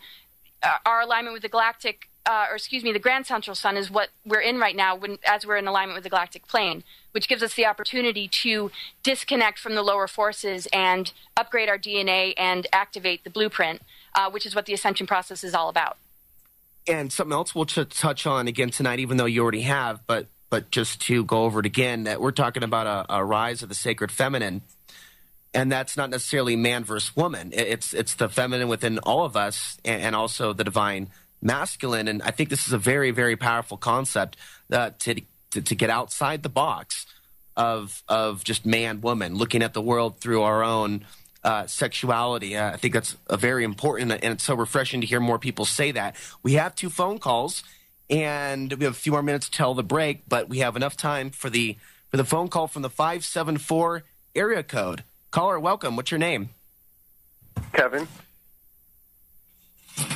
Speaker 2: our alignment with the galactic, the grand central sun is what we're in right now as we're in alignment with the galactic plane, which gives us the opportunity to disconnect from the lower forces and upgrade our DNA and activate the blueprint, which is what the ascension process is all about.
Speaker 1: And something else we'll touch on again tonight, even though you already have, but just to go over it again, that we're talking about a rise of the sacred feminine, and that's not necessarily man versus woman. It's the feminine within all of us, and also the divine masculine. And I think this is a very, very powerful concept to get outside the box of just man, woman, looking at the world through our own sexuality. I think that's a very important, and it's so refreshing to hear more people say that. We have 2 phone calls, and we have a few more minutes till the break, but we have enough time for the phone call from the 574 area code. Caller, welcome. What's your name?
Speaker 4: Kevin.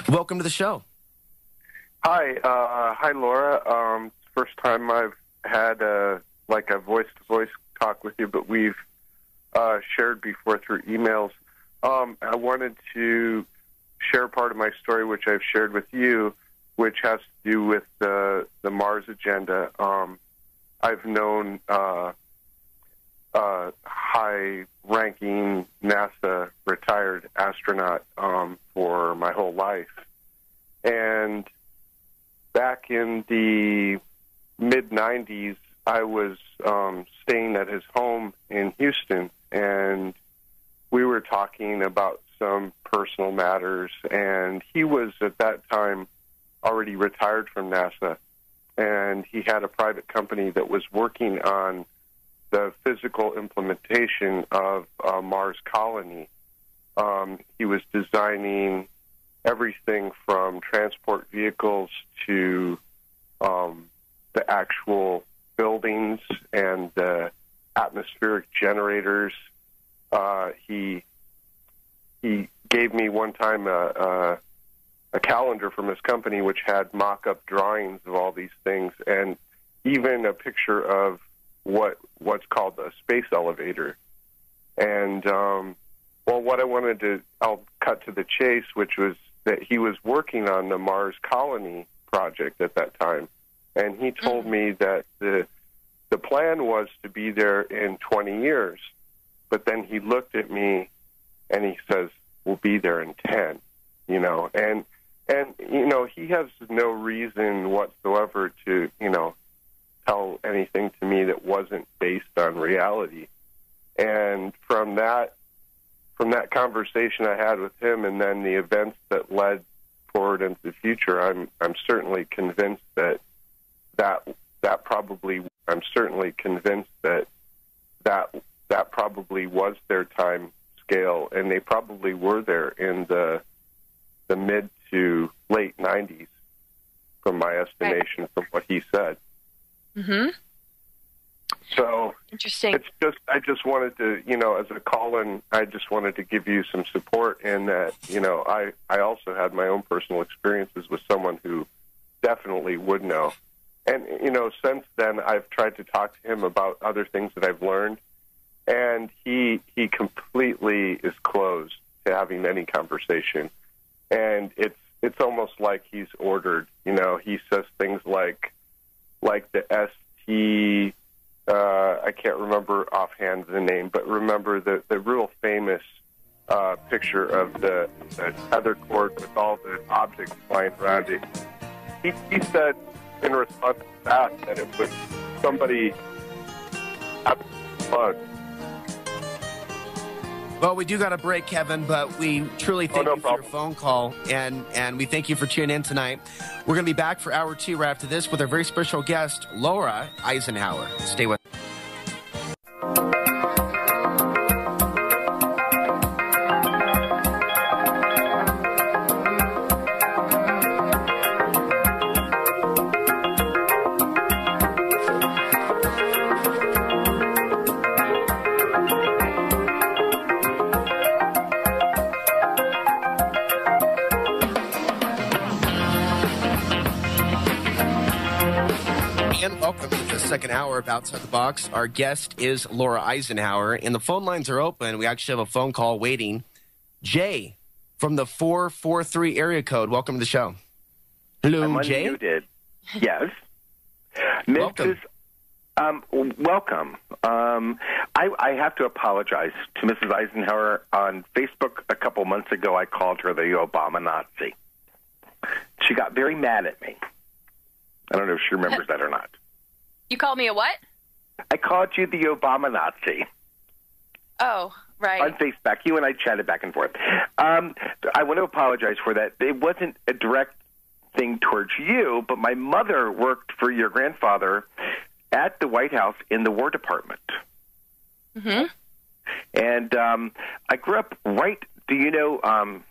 Speaker 1: Welcome to the show.
Speaker 4: Hi, Laura. First time I've had a voice-to-voice talk with you, but we've shared before through emails. I wanted to share part of my story, which I've shared with you, which has to do with the Mars agenda. I've known high-ranking NASA retired astronaut for my whole life. And back in the mid-'90s, I was staying at his home in Houston, and we were talking about some personal matters, and he was, at that time, already retired from NASA, and he had a private company that was working on the physical implementation of a Mars colony. He was designing everything from transport vehicles to the actual buildings and the atmospheric generators. He gave me one time a calendar from his company which had mock-up drawings of all these things, and even a picture of what's called a space elevator. And what I wanted to, I'll cut to the chase, which was that he was working on the Mars colony project at that time, and he told me that the plan was to be there in 20 years, but then he looked at me and he says, "We'll be there in 10." And he has no reason whatsoever to tell anything to me that wasn't based on reality. And from that conversation I had with him, and then the events that led forward into the future, I'm certainly convinced that probably was their time scale, and they probably were there in the mid to late 90s, from my estimation, from what he said.
Speaker 2: Mm-hmm.
Speaker 4: So
Speaker 2: interesting.
Speaker 4: I just wanted to, as a call-in, I just wanted to give you some support in that, I also had my own personal experiences with someone who definitely would know. And, since then, I've tried to talk to him about other things that I've learned, and he completely is closed to having any conversation. And it's almost like he's ordered. You know, he says things like the ST. I can't remember offhand the name, but remember the real famous picture of the tether cord with all the objects flying around it. He said in response to that it was somebody at the plug.
Speaker 1: Well, we do got a break, Kevin, but we truly thank you for your phone call, and we thank you for tuning in tonight. We're going to be back for hour 2 right after this with our very special guest, Laura Eisenhower. Stay with us. Welcome to the second hour of Outside the Box. Our guest is Laura Eisenhower, and the phone lines are open. We actually have a phone call waiting. Jay from the 443 area code. Welcome to the show. Hello,
Speaker 5: I'm
Speaker 1: Jay.
Speaker 5: Unmuted. Yes.
Speaker 1: Welcome.
Speaker 5: Welcome. I have to apologize to Mrs. Eisenhower. On Facebook a couple months ago, I called her the Obama Nazi. She got very mad at me. I don't know if she remembers that or not.
Speaker 2: You called me a what?
Speaker 5: I called you the Obama Nazi.
Speaker 2: Oh, right.
Speaker 5: On Facebook. You and I chatted back and forth. I want to apologize for that. It wasn't a direct thing towards you, but my mother worked for your grandfather at the White House in the War Department.
Speaker 2: Mm-hmm.
Speaker 5: And I grew up do you know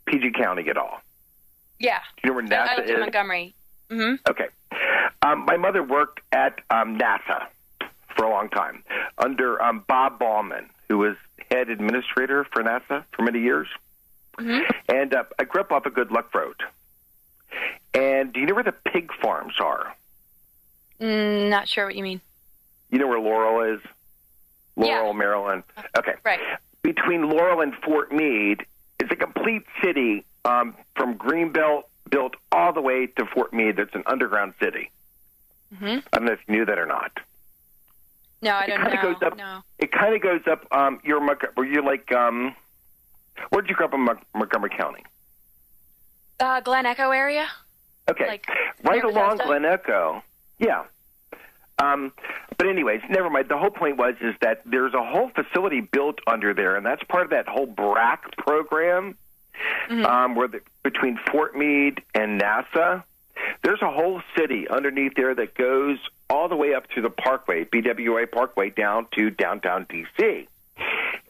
Speaker 5: PG County at all?
Speaker 2: Yeah.
Speaker 5: Do you know where NASA
Speaker 2: I lived
Speaker 5: is?
Speaker 2: in Montgomery. Mm-hmm.
Speaker 5: Okay. My mother worked at NASA for a long time under Bob Ballman, who was head administrator for NASA for many years.
Speaker 2: Mm-hmm.
Speaker 5: And I grew up off of Good Luck Road. And do you know where the pig farms are?
Speaker 2: Not sure what you mean.
Speaker 5: You know where Laurel is? Laurel,
Speaker 2: Yeah.
Speaker 5: Maryland. Okay.
Speaker 2: Right.
Speaker 5: Between Laurel and Fort Meade is a complete city from Greenbelt built all the way to Fort Meade. That's an underground city.
Speaker 2: Mm-hmm.
Speaker 5: I don't know if you knew that or not.
Speaker 2: No, I don't know. No.
Speaker 5: It kind of goes up. You're like, where'd you grow up in Montgomery County?
Speaker 2: Glen Echo area.
Speaker 5: Okay,
Speaker 2: Like,
Speaker 5: right
Speaker 2: near
Speaker 5: along
Speaker 2: Bethesda?
Speaker 5: Glen Echo. Yeah. But anyways, never mind. The whole point is that there's a whole facility built under there, and that's part of that whole BRAC program, where between Fort Meade and NASA, there's a whole city underneath there that goes all the way up to the Parkway, BWA Parkway, down to downtown D.C.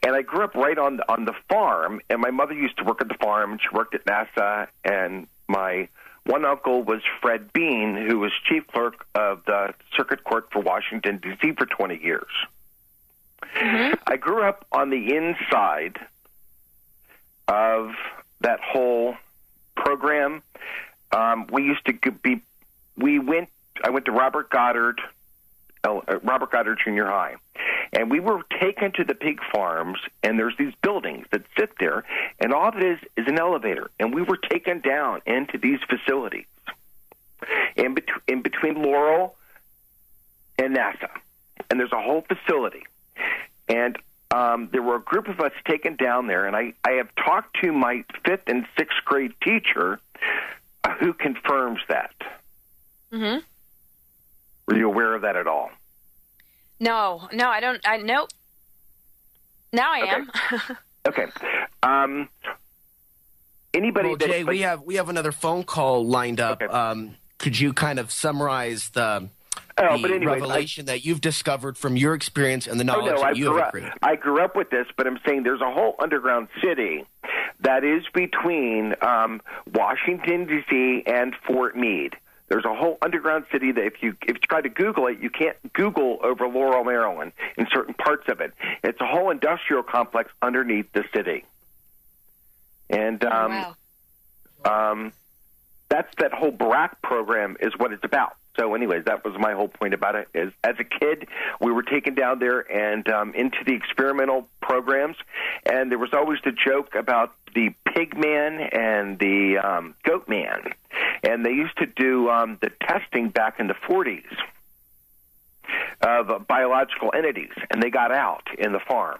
Speaker 5: And I grew up right on the farm, and my mother used to work at the farm, and she worked at NASA, and my one uncle was Fred Bean, who was chief clerk of the Circuit Court for Washington, D.C. for 20 years. Mm-hmm. I grew up on the inside of that whole program. I went to Robert Goddard Junior High, and we were taken to the pig farms, and there's these buildings that sit there, and all it is an elevator, and we were taken down into these facilities in between Laurel and NASA, and there's a whole facility, and there were a group of us taken down there, and I have talked to my 5th and 6th grade teacher who confirms that.
Speaker 2: Mm-hmm.
Speaker 5: Were you aware of that at all?
Speaker 2: No, I don't. Nope. Now I am.
Speaker 5: Okay. Anybody?
Speaker 1: Well, Jay, we have another phone call lined up.
Speaker 5: Okay.
Speaker 1: Could you kind of summarize the revelation that you've discovered from your experience and the knowledge that you have created?
Speaker 5: I grew up with this, but I'm saying there's a whole underground city that is between Washington, D.C. and Fort Meade. There's a whole underground city that if you try to Google it, you can't Google over Laurel, Maryland, in certain parts of it. It's a whole industrial complex underneath the city. And that whole BRAC program is what it's about. So anyways, that was my whole point about it. Is as a kid, we were taken down there and into the experimental programs, and there was always the joke about the pig man and the goat man. And they used to do the testing back in the 40s of biological entities, and they got out in the farm.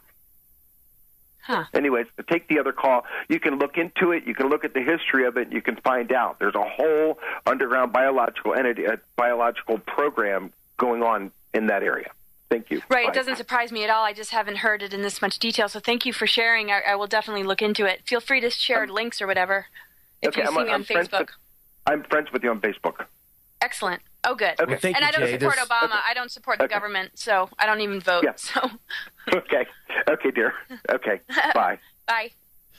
Speaker 2: Huh.
Speaker 5: Anyways, take the other call. You can look into it. You can look at the history of it. You can find out. There's a whole underground biological entity, biological program going on in that area. Thank you.
Speaker 2: Right.
Speaker 5: Bye.
Speaker 2: It doesn't surprise me at all. I just haven't heard it in this much detail. So thank you for sharing. I will definitely look into it. Feel free to share links or whatever if you see me on Facebook.
Speaker 5: I'm friends with you on Facebook.
Speaker 2: Excellent. Oh, good.
Speaker 5: Okay.
Speaker 1: Well, thank
Speaker 2: and
Speaker 1: you,
Speaker 2: I don't
Speaker 1: Jay.
Speaker 2: support Obama.
Speaker 5: Okay.
Speaker 2: I don't support the government, so I don't even vote.
Speaker 5: Yeah.
Speaker 2: So.
Speaker 5: Okay. Okay, dear. Okay. Bye.
Speaker 2: Bye.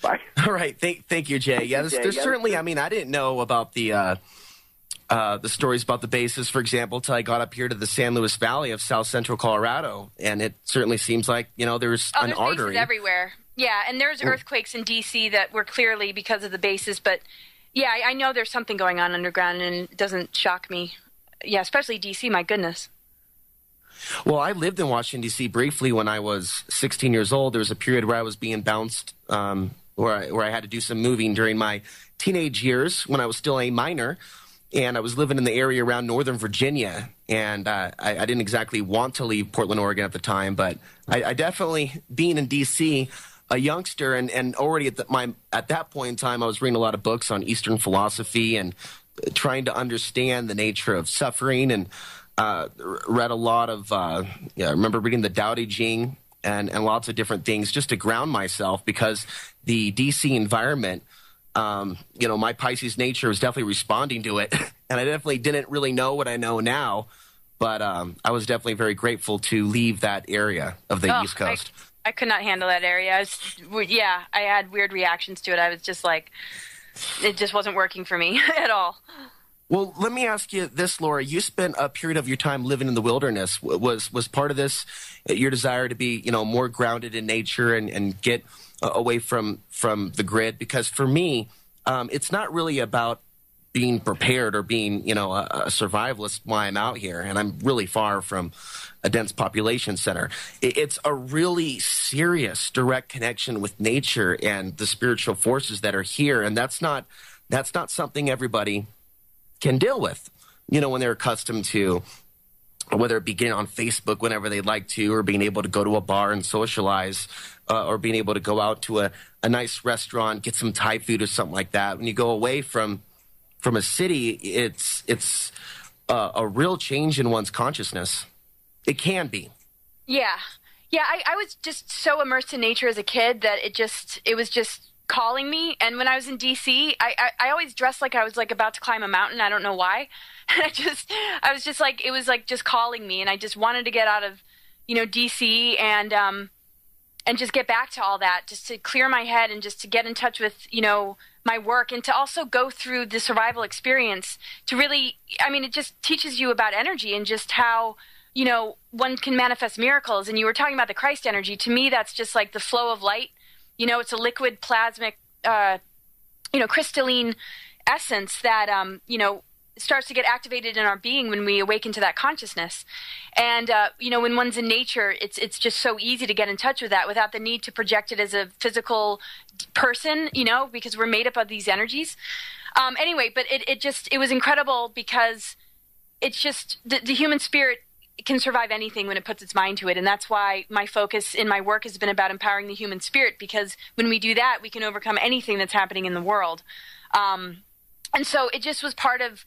Speaker 5: Bye.
Speaker 1: All right. Thank you, Jay. Yeah, there's certainly, I mean, I didn't know about the stories about the bases, for example, till I got up here to the San Luis Valley of South Central Colorado, and it certainly seems like, there's an artery.
Speaker 2: Bases everywhere. Yeah, and there's earthquakes in D.C. that were clearly because of the bases, but yeah, I know there's something going on underground, and it doesn't shock me. Yeah, especially D.C., my goodness.
Speaker 1: Well, I lived in Washington, D.C. briefly when I was 16 years old. There was a period where I was being bounced, where I had to do some moving during my teenage years when I was still a minor, and I was living in the area around Northern Virginia, and I didn't exactly want to leave Portland, Oregon at the time, but I definitely, being in D.C., a youngster, and already at that point in time, I was reading a lot of books on Eastern philosophy and trying to understand the nature of suffering, and read a lot of, I remember reading the Tao Te Ching and lots of different things just to ground myself, because the DC environment, my Pisces nature was definitely responding to it, and I definitely didn't really know what I know now, but I was definitely very grateful to leave that area of the East Coast.
Speaker 2: I could not handle that area. I had weird reactions to it. I was just like, it just wasn't working for me at all.
Speaker 1: Well, let me ask you this, Laura. You spent a period of your time living in the wilderness. Was part of this your desire to be, more grounded in nature and get away from the grid? Because for me, it's not really about being prepared or being, a survivalist while I'm out here, and I'm really far from a dense population center. It's a really serious, direct connection with nature and the spiritual forces that are here, and that's not something everybody can deal with, when they're accustomed to, whether it be getting on Facebook whenever they'd like to, or being able to go to a bar and socialize, or being able to go out to a nice restaurant, get some Thai food or something like that. When you go away from a city, it's a real change in one's consciousness. It can be. Yeah. I was just so immersed in nature as a kid that it was just calling me. And when I was in DC, I always dressed like I was like about to climb a mountain. I don't know why. I was just like, it was like just calling me, and I just wanted to get out of, DC and just get back to all that, just to clear my head and just to get in touch with, my work, and to also go through the survival experience to really, it just teaches you about energy and just how, one can manifest miracles. And you were talking about the Christ energy. To me, that's just like the flow of light. It's a liquid plasmic, crystalline essence that, starts to get activated in our being when we awaken to that consciousness. And, when one's in nature, it's just so easy to get in touch with that without the need to project it as a physical person, because we're made up of these energies. But it was incredible, because it's just the human spirit can survive anything when it puts its mind to it. And that's why my focus in my work has been about empowering the human spirit, because when we do that, we can overcome anything that's happening in the world. And so it just was part of,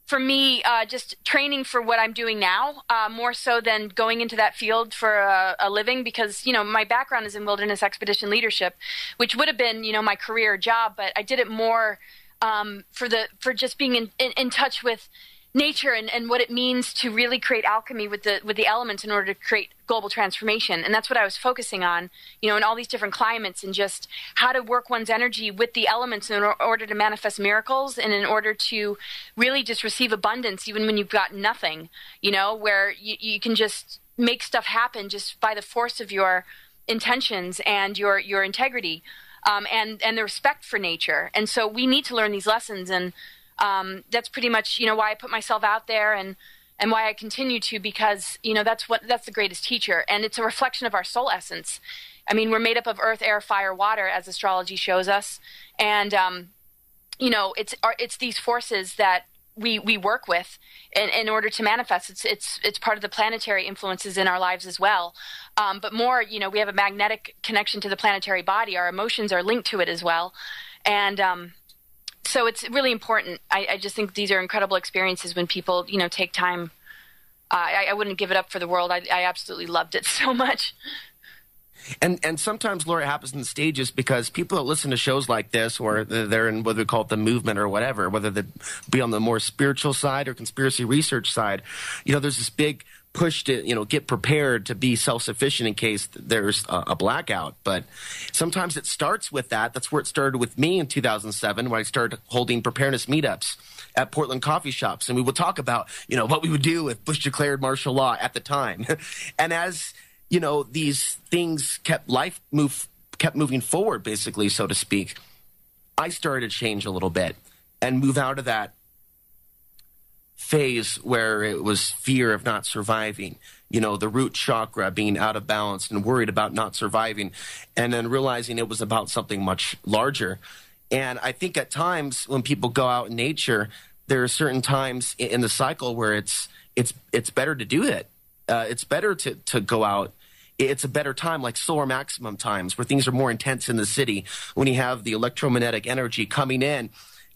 Speaker 1: for me, just training for what I'm doing now, more so than going into that field for a living, because, my background is in wilderness expedition leadership, which would have been, my career job, but I did it more for just being in touch with nature and what it means to really create alchemy with the elements in order to create global transformation. And that's what I was focusing on, in all these different climates, and just how to work one's energy with the elements in order to manifest miracles, and in order to really just receive abundance even when you've got nothing, where you can just make stuff happen just by the force of your intentions and your integrity, and the respect for nature. And so we need to learn these lessons. And
Speaker 2: That's pretty much, why I put myself out there and why I continue to, because, that's the greatest teacher. And it's a reflection of our soul essence. I mean, we're made up of earth, air, fire, water, as astrology shows us. And, it's these forces that we work with in order to manifest. It's part of the planetary influences in our lives as well. But more, we have a magnetic connection to the planetary body. Our emotions are linked to it as well. And, so it's really important. I just think these are incredible experiences when people, take time. I wouldn't give it up for the world. I absolutely loved it so much.
Speaker 1: And sometimes, Laura, it happens in stages because people that listen to shows like this, or they're in what we call it the movement or whatever, whether they be on the more spiritual side or conspiracy research side, there's this big push to, get prepared to be self-sufficient in case there's a blackout. But sometimes it starts with that. That's where it started with me in 2007 when I started holding preparedness meetups at Portland coffee shops. And we would talk about, what we would do if Bush declared martial law at the time. And as these things kept moving forward, basically, so to speak, I started to change a little bit and move out of that phase where it was fear of not surviving, the root chakra being out of balance and worried about not surviving, and then realizing it was about something much larger. And I think at times when people go out in nature, there are certain times in the cycle where it's better to do it. It's better to go out. It's a better time, like solar maximum times, where things are more intense in the city, when you have the electromagnetic energy coming in,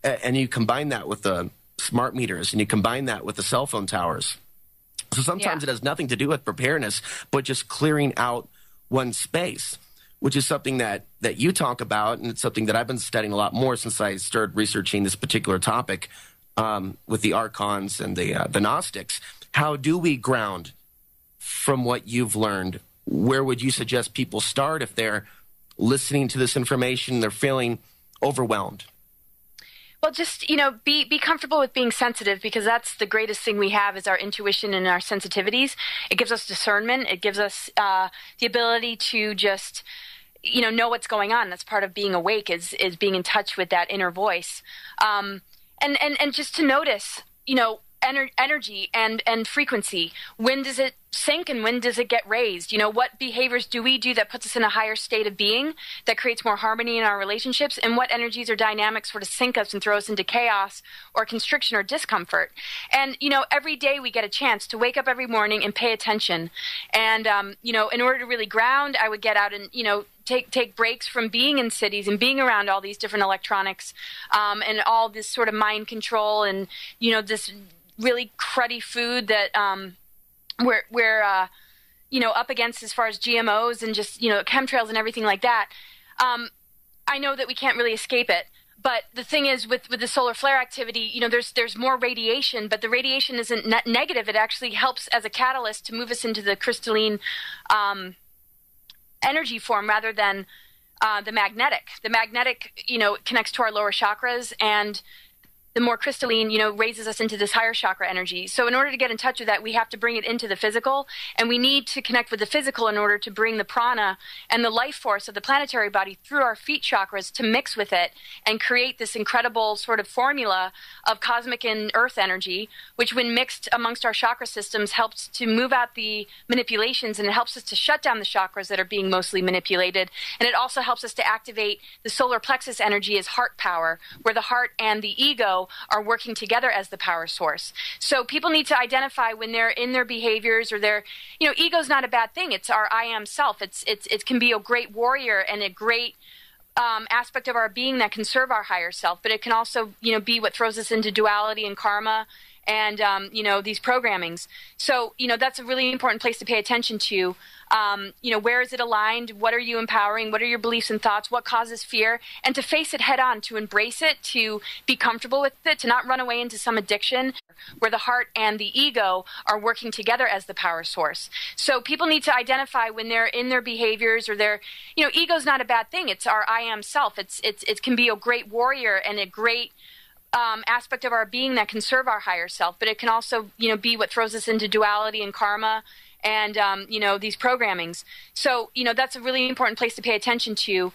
Speaker 1: and you combine that with the smart meters, and you combine that with the cell phone towers. So sometimes it has nothing to do with preparedness, but just clearing out one space, which is something that you talk about, and it's something that I've been studying a lot more since I started researching this particular topic with the archons and the Gnostics. How do we ground from what you've learned? Where would you suggest people start if they're listening to this information, they're feeling overwhelmed?
Speaker 2: Well, just, be comfortable with being sensitive, because that's the greatest thing we have is our intuition and our sensitivities. It gives us discernment. It gives us the ability to just, know what's going on. That's part of being awake is being in touch with that inner voice. And just to notice, energy and frequency. When does it sink and when does it get raised? What behaviors do we do that puts us in a higher state of being, that creates more harmony in our relationships? And what energies or dynamics sort of sink us and throw us into chaos or constriction or discomfort? And, every day we get a chance to wake up every morning and pay attention. And, in order to really ground, I would get out and, take breaks from being in cities and being around all these different electronics, and all this sort of mind control and, this really cruddy food that we're up against as far as GMOs and just chemtrails and everything like that. I know that we can't really escape it, but the thing is with the solar flare activity, there's more radiation, but the radiation isn't negative. It actually helps as a catalyst to move us into the crystalline energy form rather than the magnetic. The magnetic, connects to our lower chakras, and the more crystalline, raises us into this higher chakra energy. So in order to get in touch with that, we have to bring it into the physical, and we need to connect with the physical in order to bring the prana and the life force of the planetary body through our feet chakras to mix with it and create this incredible sort of formula of cosmic and earth energy, which when mixed amongst our chakra systems helps to move out the manipulations, and it helps us to shut down the chakras that are being mostly manipulated. And it also helps us to activate the solar plexus energy as heart power, where the heart and the ego are working together as the power source. So people need to identify when they're in their behaviors or their, ego's not a bad thing. It's our I am self. It can be a great warrior and a great aspect of our being that can serve our higher self, but it can also, be what throws us into duality and karma and, these programmings. So, that's a really important place to pay attention to. Where is it aligned? What are you empowering? What are your beliefs and thoughts? What causes fear? And to face it head on, to embrace it, to be comfortable with it, to not run away into some addiction where the heart and the ego are working together as the power source. So people need to identify when they're in their behaviors or their, ego's not a bad thing. It's our I am self. It can be a great warrior and a great aspect of our being that can serve our higher self, but it can also, be what throws us into duality and karma and, these programmings. So, that's a really important place to pay attention to.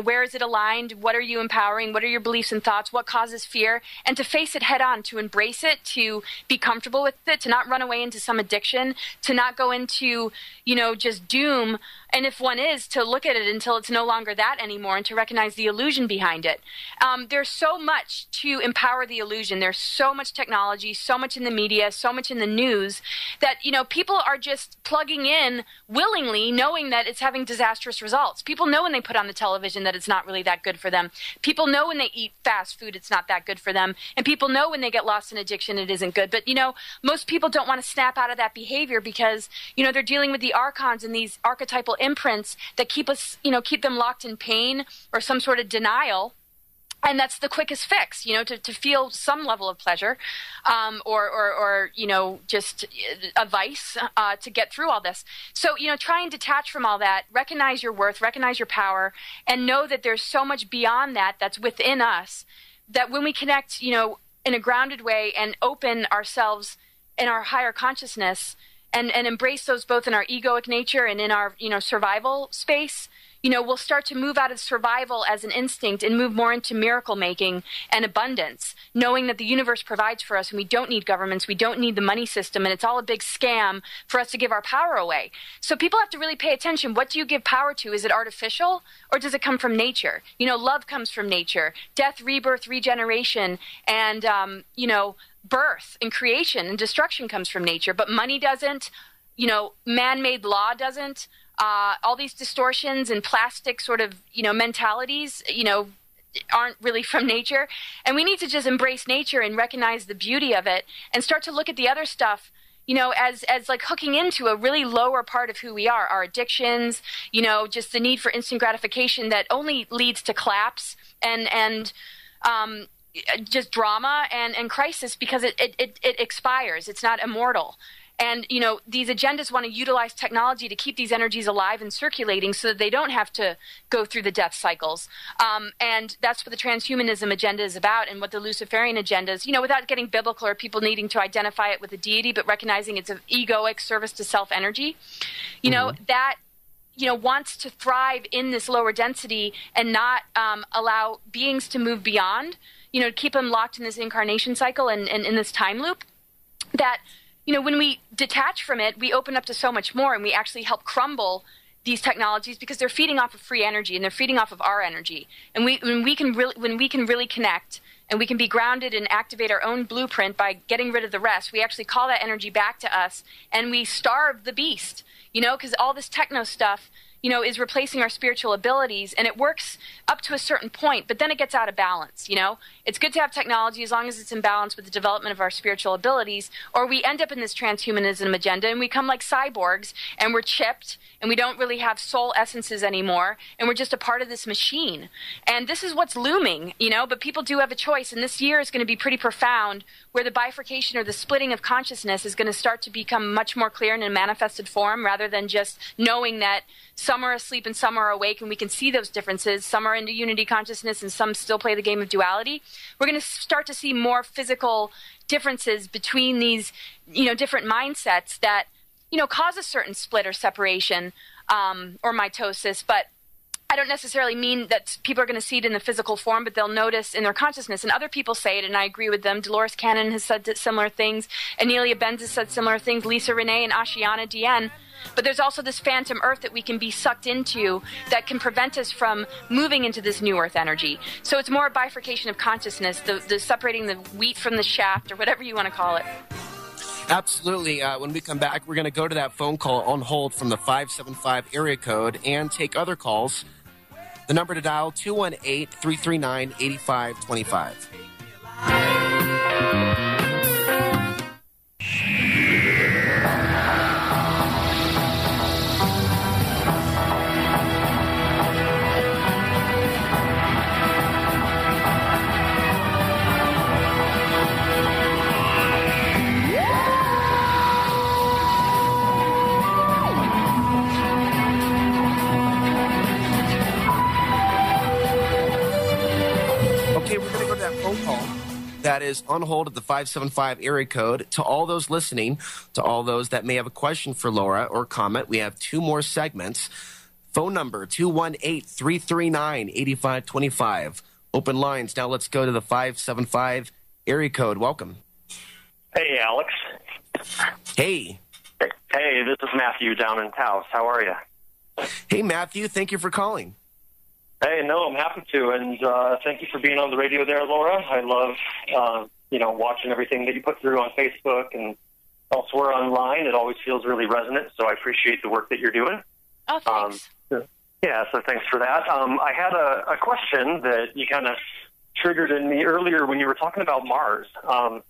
Speaker 2: Where is it aligned? What are you empowering? What are your beliefs and thoughts? What causes fear? And to face it head on, to embrace it, to be comfortable with it, to not run away into some addiction, to not go into, just doom. And if one is, to look at it until it's no longer that anymore and to recognize the illusion behind it. There's so much to empower the illusion. There's so much technology, so much in the media, so much in the news that, people are just plugging in willingly, knowing that it's having disastrous results. People know when they put on the television that it's not really that good for them. People know when they eat fast food it's not that good for them. And people know when they get lost in addiction it isn't good. But, most people don't want to snap out of that behavior because, they're dealing with the archons and these archetypal imprints that keep keep them locked in pain or some sort of denial. And that's the quickest fix, to feel some level of pleasure, or just a vice, to get through all this. So, try and detach from all that, recognize your worth, recognize your power, and know that there's so much beyond that that's within us, that when we connect, in a grounded way and open ourselves in our higher consciousness and embrace those both in our egoic nature and in our, survival space, we'll start to move out of survival as an instinct and move more into miracle making and abundance, knowing that the universe provides for us and we don't need governments, we don't need the money system, and it's all a big scam for us to give our power away. So people have to really pay attention. What do you give power to? Is it artificial or does it come from nature? Love comes from nature. Death, rebirth, regeneration, and, birth and creation and destruction comes from nature, but money doesn't, man-made law doesn't. All these distortions and plastic sort of, mentalities, aren't really from nature. And we need to just embrace nature and recognize the beauty of it and start to look at the other stuff, as like hooking into a really lower part of who we are, our addictions, just the need for instant gratification that only leads to collapse and just drama and crisis because it expires. It's not immortal. And, these agendas want to utilize technology to keep these energies alive and circulating so that they don't have to go through the death cycles. And that's what the transhumanism agenda is about and what the Luciferian agenda is, without getting biblical or people needing to identify it with a deity, but recognizing it's an egoic service to self energy, that wants to thrive in this lower density and not allow beings to move beyond, to keep them locked in this incarnation cycle and in this time loop that, when we detach from it, we open up to so much more and we actually help crumble these technologies because they're feeding off of free energy and they're feeding off of our energy. And when we can really connect and we can be grounded and activate our own blueprint by getting rid of the rest, we actually call that energy back to us and we starve the beast, because all this techno stuff, is replacing our spiritual abilities, and it works up to a certain point, but then it gets out of balance, It's good to have technology as long as it's in balance with the development of our spiritual abilities, or we end up in this transhumanism agenda and we become like cyborgs, and we're chipped, and we don't really have soul essences anymore, and we're just a part of this machine. And this is what's looming, but people do have a choice, and this year is going to be pretty profound, where the bifurcation or the splitting of consciousness is going to start to become much more clear in a manifested form, rather than just knowing that some are asleep and some are awake, and we can see those differences. Some are into unity consciousness and some still play the game of duality. We're going to start to see more physical differences between these, different mindsets that, cause a certain split or separation, or mitosis. But I don't necessarily mean that people are going to see it in the physical form, but they'll notice in their consciousness. And other people say it, and I agree with them. Dolores Cannon has said similar things. Anelia Benz has said similar things. Lisa Renee and Ashiana Dien. But there's also this phantom earth that we can be sucked into that can prevent us from moving into this new earth energy. So it's more a bifurcation of consciousness, the separating the wheat from the shaft, or whatever you want to call it.
Speaker 1: Absolutely. When we come back, we're going to go to that phone call on hold from the 575 area code and take other calls. The number to dial, 218-339-8525. Okay, we're going to go to that phone call that is on hold at the 575 area code. To all those listening, to all those that may have a question for Laura or comment, we have two more segments. Phone number 218-339-8525. Open lines. Now let's go to the 575 area code. Welcome.
Speaker 6: Hey, Alex.
Speaker 1: Hey.
Speaker 6: Hey, this is Matthew down in Taos. How are you?
Speaker 1: Hey, Matthew. Thank you for calling.
Speaker 6: Hey, no, I'm happy to, and thank you for being on the radio there, Laura. I love, watching everything that you put through on Facebook and elsewhere online. It always feels really resonant, so I appreciate the work that you're doing.
Speaker 2: Oh, thanks.
Speaker 6: Yeah, so thanks for that. I had a question that you kind of triggered in me earlier when you were talking about Mars. I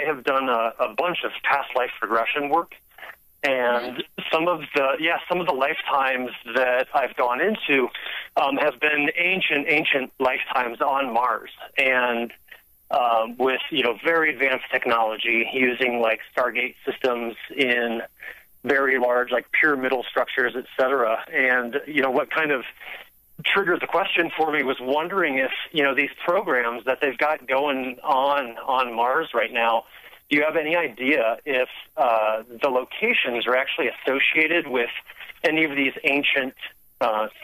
Speaker 6: have done a bunch of past life regression work, and some of the lifetimes that I've gone into have been ancient lifetimes on Mars, and with very advanced technology using like Stargate systems in very large like pyramidal structures, etc. And what kind of triggered the question for me was wondering if these programs that they've got going on Mars right now, do you have any idea if the locations are actually associated with any of these ancient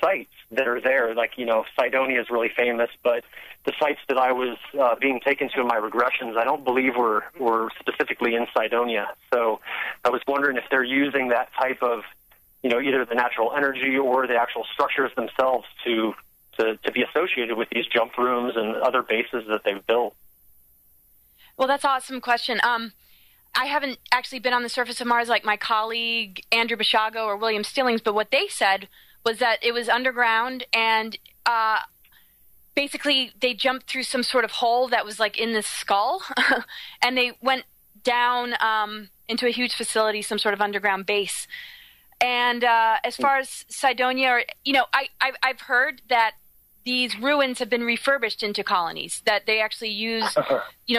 Speaker 6: sites that are there? Like, Cydonia is really famous, but the sites that I was being taken to in my regressions, I don't believe were specifically in Cydonia. So I was wondering if they're using that type of, either the natural energy or the actual structures themselves to be associated with these jump rooms and other bases that they've built.
Speaker 2: Well, that's an awesome question. I haven't actually been on the surface of Mars like my colleague Andrew Bashago or William Stillings, but what they said was that it was underground, and basically they jumped through some sort of hole that was like in the skull, and they went down into a huge facility, some sort of underground base. And as far as Cydonia, I've heard that these ruins have been refurbished into colonies, that they actually use,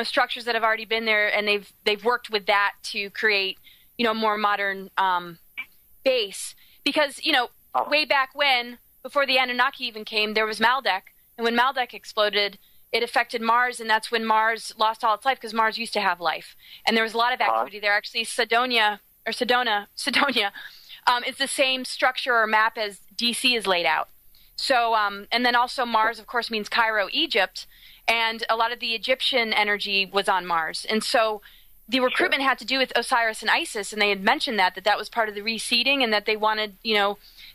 Speaker 2: structures that have already been there, and they've worked with that to create, a more modern base. Because, way back when, before the Anunnaki even came, there was Maldek, and when Maldek exploded, it affected Mars, and that's when Mars lost all its life, because Mars used to have life. And there was a lot of activity there. Actually, Cydonia, is the same structure or map as DC is laid out. So, and then also Mars, of course, means Cairo, Egypt, and a lot of the Egyptian energy was on Mars. And so the recruitment had to do with Osiris and Isis, and they had mentioned that was part of the reseeding, and that they wanted,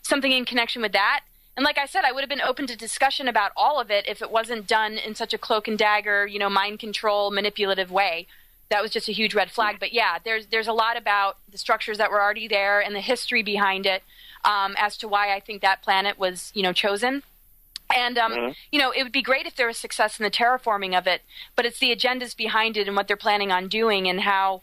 Speaker 2: something in connection with that. And like I said, I would have been open to discussion about all of it if it wasn't done in such a cloak and dagger, mind control, manipulative way. That was just a huge red flag. But yeah, there's a lot about the structures that were already there and the history behind it, as to why I think that planet was, chosen. And, it would be great if there was success in the terraforming of it, but it's the agendas behind it and what they're planning on doing, and how,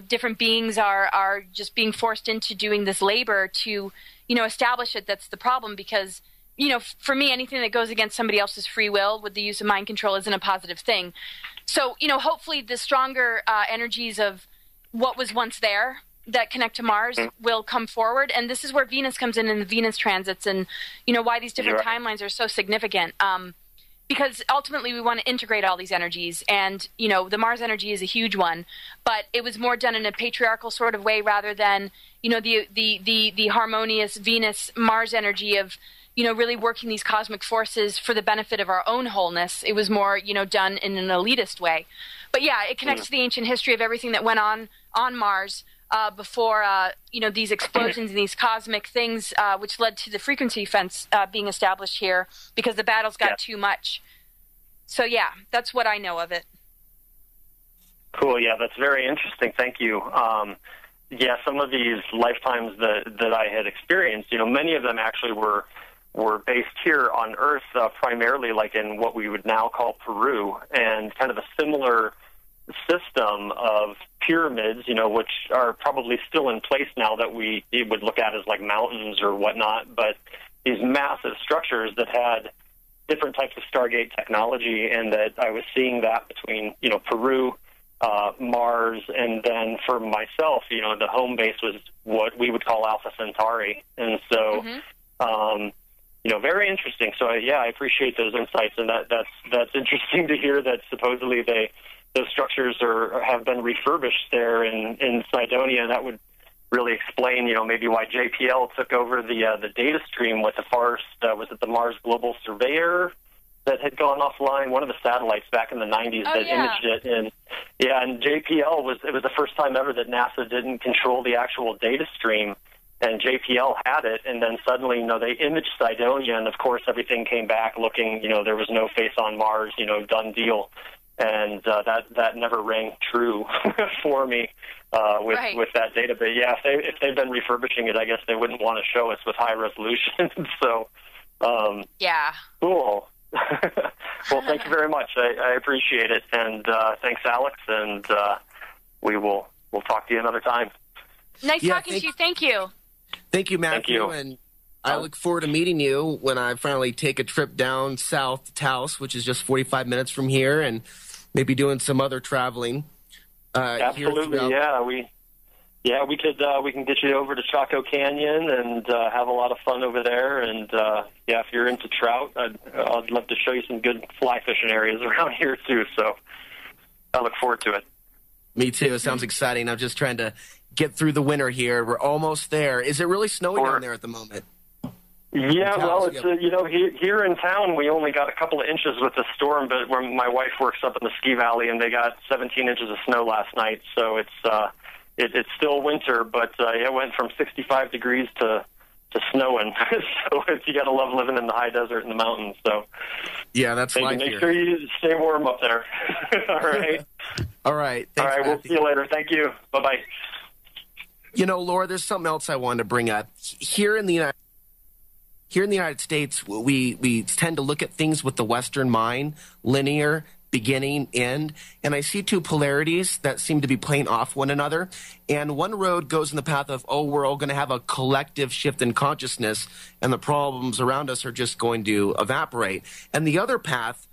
Speaker 2: different beings are just being forced into doing this labor to, establish it. That's the problem, because, for me, anything that goes against somebody else's free will with the use of mind control isn't a positive thing. So, hopefully the stronger energies of what was once there that connect to Mars will come forward. And this is where Venus comes in the Venus transits, and, why these different timelines are so significant. Because ultimately we want to integrate all these energies, and, the Mars energy is a huge one, but it was more done in a patriarchal sort of way rather than, the harmonious Venus-Mars energy of, really working these cosmic forces for the benefit of our own wholeness. It was more, done in an elitist way. But yeah, it connects to the ancient history of everything that went on Mars before, these explosions and these cosmic things, which led to the frequency fence being established here, because the battles got too much. So yeah, that's what I know of it.
Speaker 6: Cool. Yeah, that's very interesting. Thank you. Some of these lifetimes that I had experienced, many of them actually were based here on Earth, primarily like in what we would now call Peru, and kind of a similar system of pyramids, which are probably still in place now that we would look at as like mountains or whatnot, but these massive structures that had different types of Stargate technology, and that I was seeing that between, Peru, Mars, and then for myself, the home base was what we would call Alpha Centauri. And so, very interesting. So I appreciate those insights, and that's interesting to hear that supposedly those structures have been refurbished there in Cydonia. That would really explain, maybe why JPL took over the data stream with the first, was it the Mars Global Surveyor that had gone offline, one of the satellites back in the 90s imaged it. And JPL it was the first time ever that NASA didn't control the actual data stream, and JPL had it, and then suddenly, they imaged Cydonia, and of course everything came back looking, there was no face on Mars, done deal. And that never rang true for me with that data. But yeah, if they've been refurbishing it, I guess they wouldn't want to show us with high resolution. So cool. Well, thank you very much. I appreciate it, and thanks, Alex. And we'll talk to you another time.
Speaker 2: Nice talking to you. Thank you.
Speaker 1: Thank you, Matthew.
Speaker 6: Thank you.
Speaker 1: And I look forward to meeting you when I finally take a trip down south to Taos, which is just 45 minutes from here, and maybe doing some other traveling.
Speaker 6: Absolutely, we can get you over to Chaco Canyon and have a lot of fun over there. And if you're into trout, I'd love to show you some good fly fishing areas around here too. So I look forward to it.
Speaker 1: Me too. It sounds exciting. I'm just trying to get through the winter here. We're almost there. Is it really snowing down there at the moment?
Speaker 6: Yeah, well, it's here in town we only got a couple of inches with the storm, but where my wife works up in the ski valley, and they got 17 inches of snow last night. So it's still winter, but it went from 65 degrees to snowing. So you got to love living in the high desert in the mountains. So
Speaker 1: yeah, that's life
Speaker 6: make
Speaker 1: here.
Speaker 6: sure you stay warm up there. All right.
Speaker 1: All right. Thanks,
Speaker 6: all right.
Speaker 1: Matthew.
Speaker 6: We'll see you later. Thank you. Bye-bye.
Speaker 1: Laura, there's something else I wanted to bring up. Here in the United States, we tend to look at things with the Western mind, linear, beginning, end, and I see two polarities that seem to be playing off one another. And one road goes in the path of, we're all going to have a collective shift in consciousness, and the problems around us are just going to evaporate. And the other path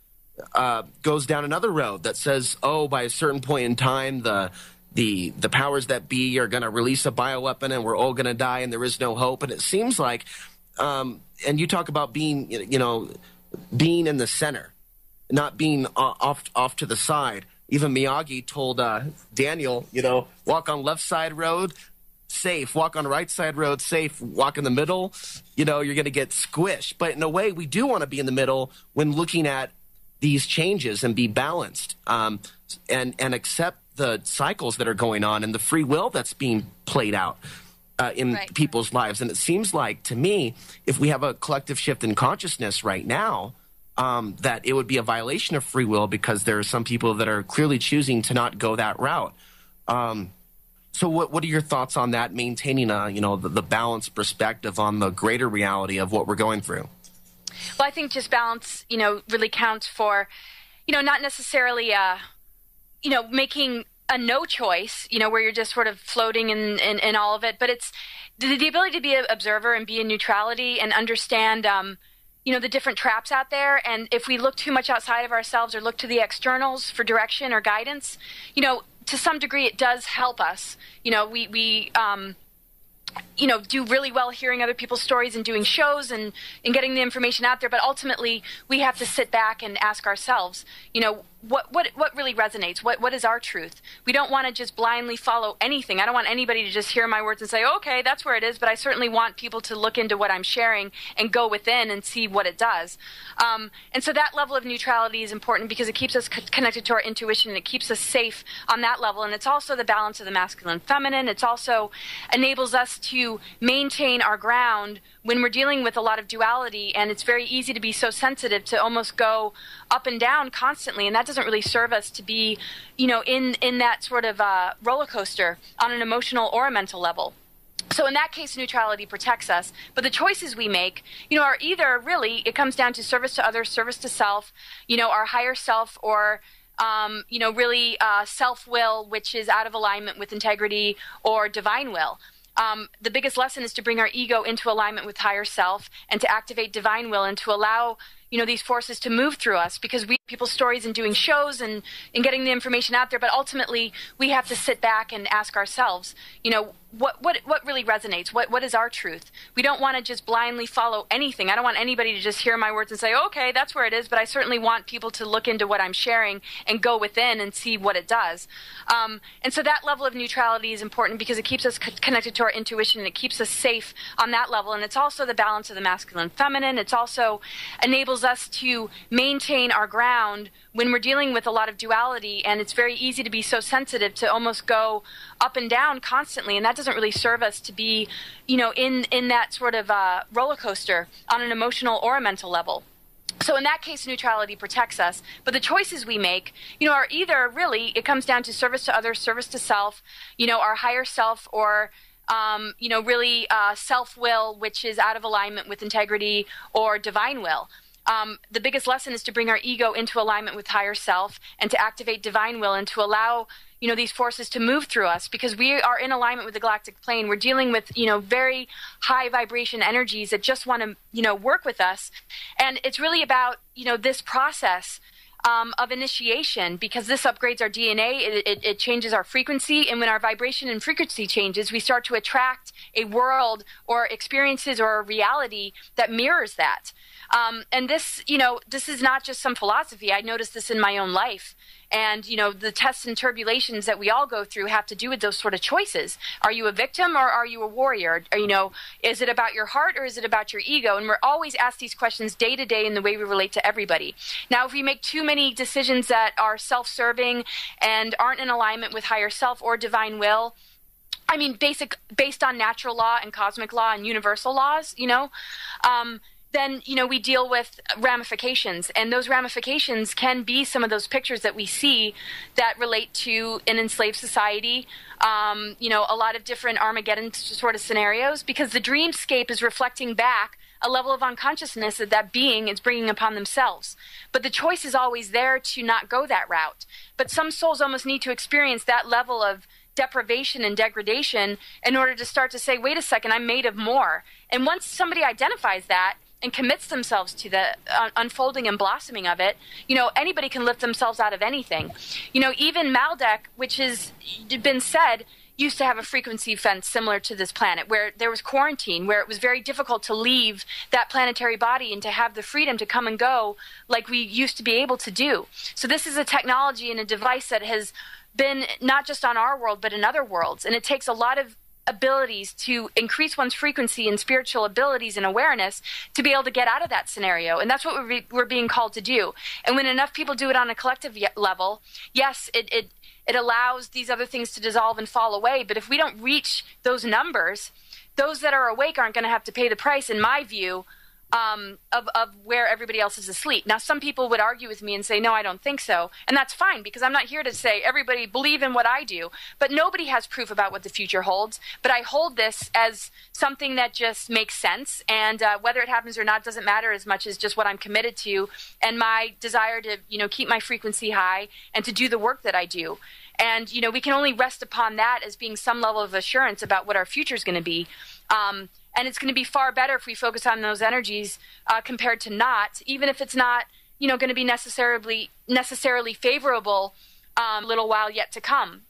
Speaker 1: goes down another road that says, by a certain point in time, the powers that be are going to release a bioweapon, and we're all going to die, and there is no hope. And it seems like, and you talk about being in the center, not being off to the side. Even Miyagi told Daniel, walk on left side road, safe. Walk on right side road, safe. Walk in the middle, you're going to get squished. But in a way, we do want to be in the middle when looking at these changes and be balanced and accept the cycles that are going on and the free will that's being played out in people's lives. And it seems like, to me, if we have a collective shift in consciousness right now, that it would be a violation of free will because there are some people that are clearly choosing to not go that route. So what are your thoughts on that, maintaining the balanced perspective on the greater reality of what we're going through?
Speaker 2: Well, I think just balance, really counts for, not necessarily, making a no choice, where you're just sort of floating in all of it, but it's the ability to be an observer and be in neutrality and understand, the different traps out there. And if we look too much outside of ourselves or look to the externals for direction or guidance, to some degree it does help us. We do really well hearing other people's stories and doing shows and getting the information out there. But ultimately, we have to sit back and ask ourselves, what really resonates? What is our truth? We don't want to just blindly follow anything. I don't want anybody to just hear my words and say, okay, that's where it is. But I certainly want people to look into what I'm sharing and go within and see what it does. And so that level of neutrality is important because it keeps us connected to our intuition and it keeps us safe on that level. And it's also the balance of the masculine and feminine. It's also enables us to maintain our ground when we're dealing with a lot of duality, and it's very easy to be so sensitive to almost go up and down constantly, and that doesn't really serve us to be, in that sort of roller coaster on an emotional or a mental level. So in that case, neutrality protects us. But the choices we make, are either really, it comes down to service to others, service to self, our higher self, or really self-will, which is out of alignment with integrity, or divine will. The biggest lesson is to bring our ego into alignment with higher self and to activate divine will and to allow, these forces to move through us, because we people's stories and doing shows and getting the information out there. But ultimately, we have to sit back and ask ourselves, what really resonates? What is our truth? We don't want to just blindly follow anything. I don't want anybody to just hear my words and say, okay, that's where it is, but I certainly want people to look into what I'm sharing and go within and see what it does. And so that level of neutrality is important because it keeps us connected to our intuition, and it keeps us safe on that level. And it's also the balance of the masculine and feminine. It's also enables us to maintain our ground when we're dealing with a lot of duality, and it's very easy to be so sensitive to almost go up and down constantly, and that doesn't really serve us to be, in that sort of roller coaster on an emotional or a mental level. So in that case, neutrality protects us. But the choices we make, are either really, it comes down to service to others, service to self, our higher self, or really self-will, which is out of alignment with integrity, or divine will. The biggest lesson is to bring our ego into alignment with higher self and to activate divine will and to allow, these forces to move through us, because we are in alignment with the galactic plane. We're dealing with, very high vibration energies that just want to, work with us. And it's really about, this process of initiation, because this upgrades our DNA, it changes our frequency, and when our vibration and frequency changes, we start to attract a world or experiences or a reality that mirrors that. And this, this is not just some philosophy. I noticed this in my own life. And, the tests and turbulations that we all go through have to do with those sort of choices. Are you a victim or are you a warrior? Or, is it about your heart or is it about your ego? And we're always asked these questions day to day in the way we relate to everybody. Now, if we make too many decisions that are self-serving and aren't in alignment with higher self or divine will, based on natural law and cosmic law and universal laws, then, we deal with ramifications. And those ramifications can be some of those pictures that we see that relate to an enslaved society, a lot of different Armageddon sort of scenarios, because the dreamscape is reflecting back a level of unconsciousness that being is bringing upon themselves. But the choice is always there to not go that route. But some souls almost need to experience that level of deprivation and degradation in order to start to say, wait a second, I'm made of more. And once somebody identifies that and commits themselves to the unfolding and blossoming of it, anybody can lift themselves out of anything. Even Maldek, which has been said, used to have a frequency fence similar to this planet, where there was quarantine, where it was very difficult to leave that planetary body and to have the freedom to come and go like we used to be able to do. So this is a technology and a device that has been not just on our world, but in other worlds. And it takes a lot of abilities to increase one's frequency and spiritual abilities and awareness to be able to get out of that scenario. And that's what we're being called to do. And when enough people do it on a collective level, yes, it allows these other things to dissolve and fall away. But if we don't reach those numbers, those that are awake aren't going to have to pay the price, in my view, of where everybody else is asleep. Now, some people would argue with me and say, no, I don't think so. And that's fine, because I'm not here to say everybody believe in what I do. But nobody has proof about what the future holds. But I hold this as something that just makes sense. And whether it happens or not doesn't matter as much as just what I'm committed to and my desire to, keep my frequency high and to do the work that I do. And, we can only rest upon that as being some level of assurance about what our future is going to be. And it's going to be far better if we focus on those energies compared to not, even if it's not, going to be necessarily favorable a little while yet to come.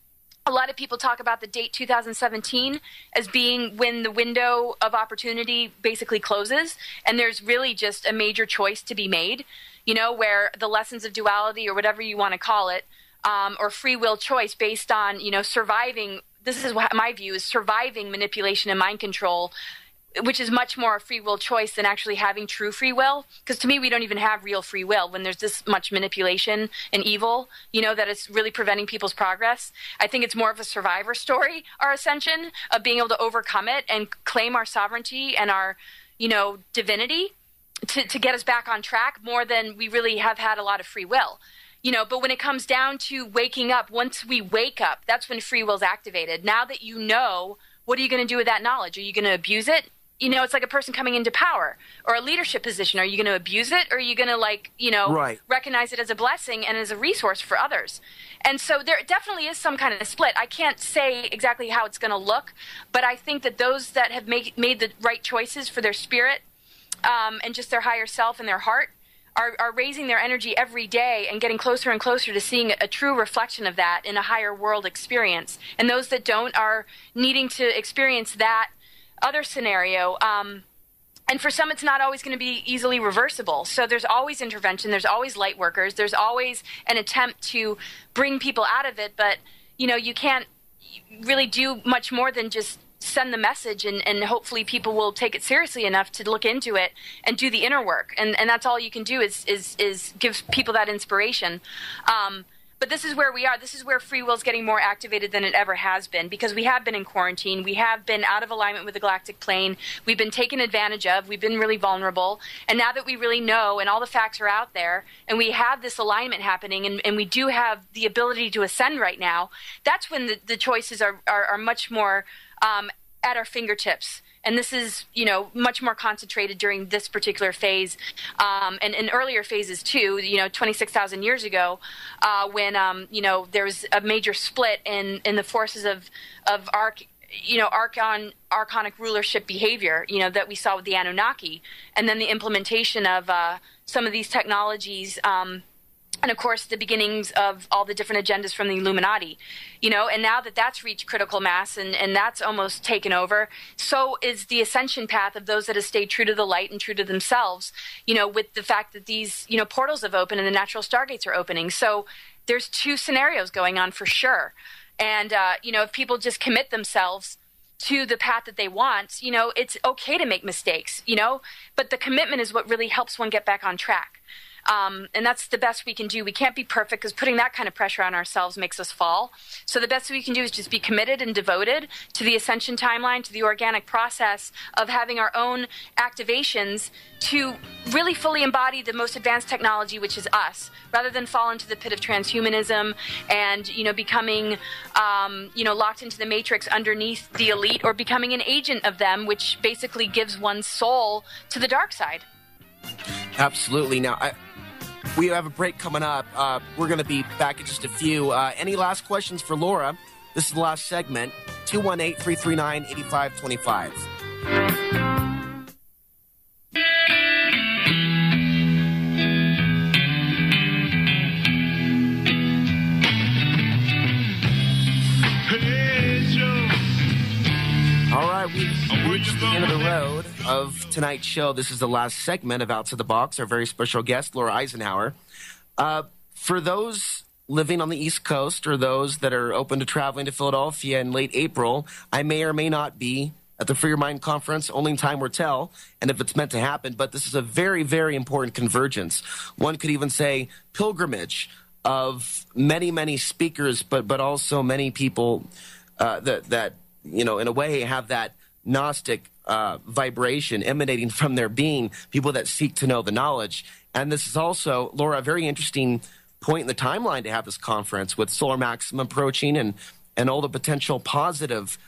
Speaker 2: A lot of people talk about the date 2017 as being when the window of opportunity basically closes, and there's really just a major choice to be made, where the lessons of duality or whatever you want to call it, or free will choice based on, surviving. This is what my view is: surviving manipulation and mind control, which is much more a free will choice than actually having true free will. Because to me, we don't even have real free will when there's this much manipulation and evil, that it's really preventing people's progress. I think it's more of a survivor story, our ascension, of being able to overcome it and claim our sovereignty and our, divinity to get us back on track, more than we really have had a lot of free will. But when it comes down to waking up, once we wake up, that's when free will is activated. Now that you know, what are you going to do with that knowledge? Are you going to abuse it? It's like a person coming into power or a leadership position. Are you going to abuse it, or are you going to,
Speaker 1: right,
Speaker 2: recognize it as a blessing and as a resource for others? And so there definitely is some kind of split. I can't say exactly how it's going to look, but I think that those that have made the right choices for their spirit and just their higher self and their heart are raising their energy every day and getting closer and closer to seeing a true reflection of that in a higher world experience. And those that don't are needing to experience that other scenario. And for some, it's not always going to be easily reversible. So there's always intervention. There's always light workers. There's always an attempt to bring people out of it. But, you can't really do much more than just send the message, and hopefully people will take it seriously enough to look into it and do the inner work. And that's all you can do is give people that inspiration. But this is where we are. This is where free will is getting more activated than it ever has been, because we have been in quarantine. We have been out of alignment with the galactic plane. We've been taken advantage of. We've been really vulnerable. And now that we really know and all the facts are out there and we have this alignment happening and we do have the ability to ascend right now, that's when the choices are much more at our fingertips. And this is, much more concentrated during this particular phase, and in earlier phases too. 26,000 years ago, when there was a major split in the forces of archonic rulership behavior, that we saw with the Anunnaki, and then the implementation of some of these technologies. And, of course, the beginnings of all the different agendas from the Illuminati, and now that that's reached critical mass and that's almost taken over, so is the ascension path of those that have stayed true to the light and true to themselves, with the fact that these, portals have opened and the natural stargates are opening. So there's two scenarios going on for sure. And, if people just commit themselves to the path that they want, it's okay to make mistakes, but the commitment is what really helps one get back on track. And that's the best we can do. We can't be perfect, because putting that kind of pressure on ourselves makes us fall. So the best we can do is just be committed and devoted to the ascension timeline, to the organic process of having our own activations to really fully embody the most advanced technology, which is us, rather than fall into the pit of transhumanism and, becoming, locked into the matrix underneath the elite, or becoming an agent of them, which basically gives one's soul to the dark side.
Speaker 1: Absolutely. Now, we have a break coming up. We're going to be back in just a few. Any last questions for Laura? This is the last segment. 218-339-8525. All right, we've reached the end of the road of tonight's show. This is the last segment of Outside the Box. Our very special guest, Laura Eisenhower. For those living on the East Coast, or those that are open to traveling to Philadelphia in late April, I may or may not be at the Free Your Mind conference. Only time will tell, and if it's meant to happen. But this is a very, very important convergence. One could even say pilgrimage of many, many speakers, but also many people that in a way have that Gnostic vibration emanating from their being, people that seek to know the knowledge. And this is also, Laura, a very interesting point in the timeline to have this conference with solar maximum approaching and all the potential positive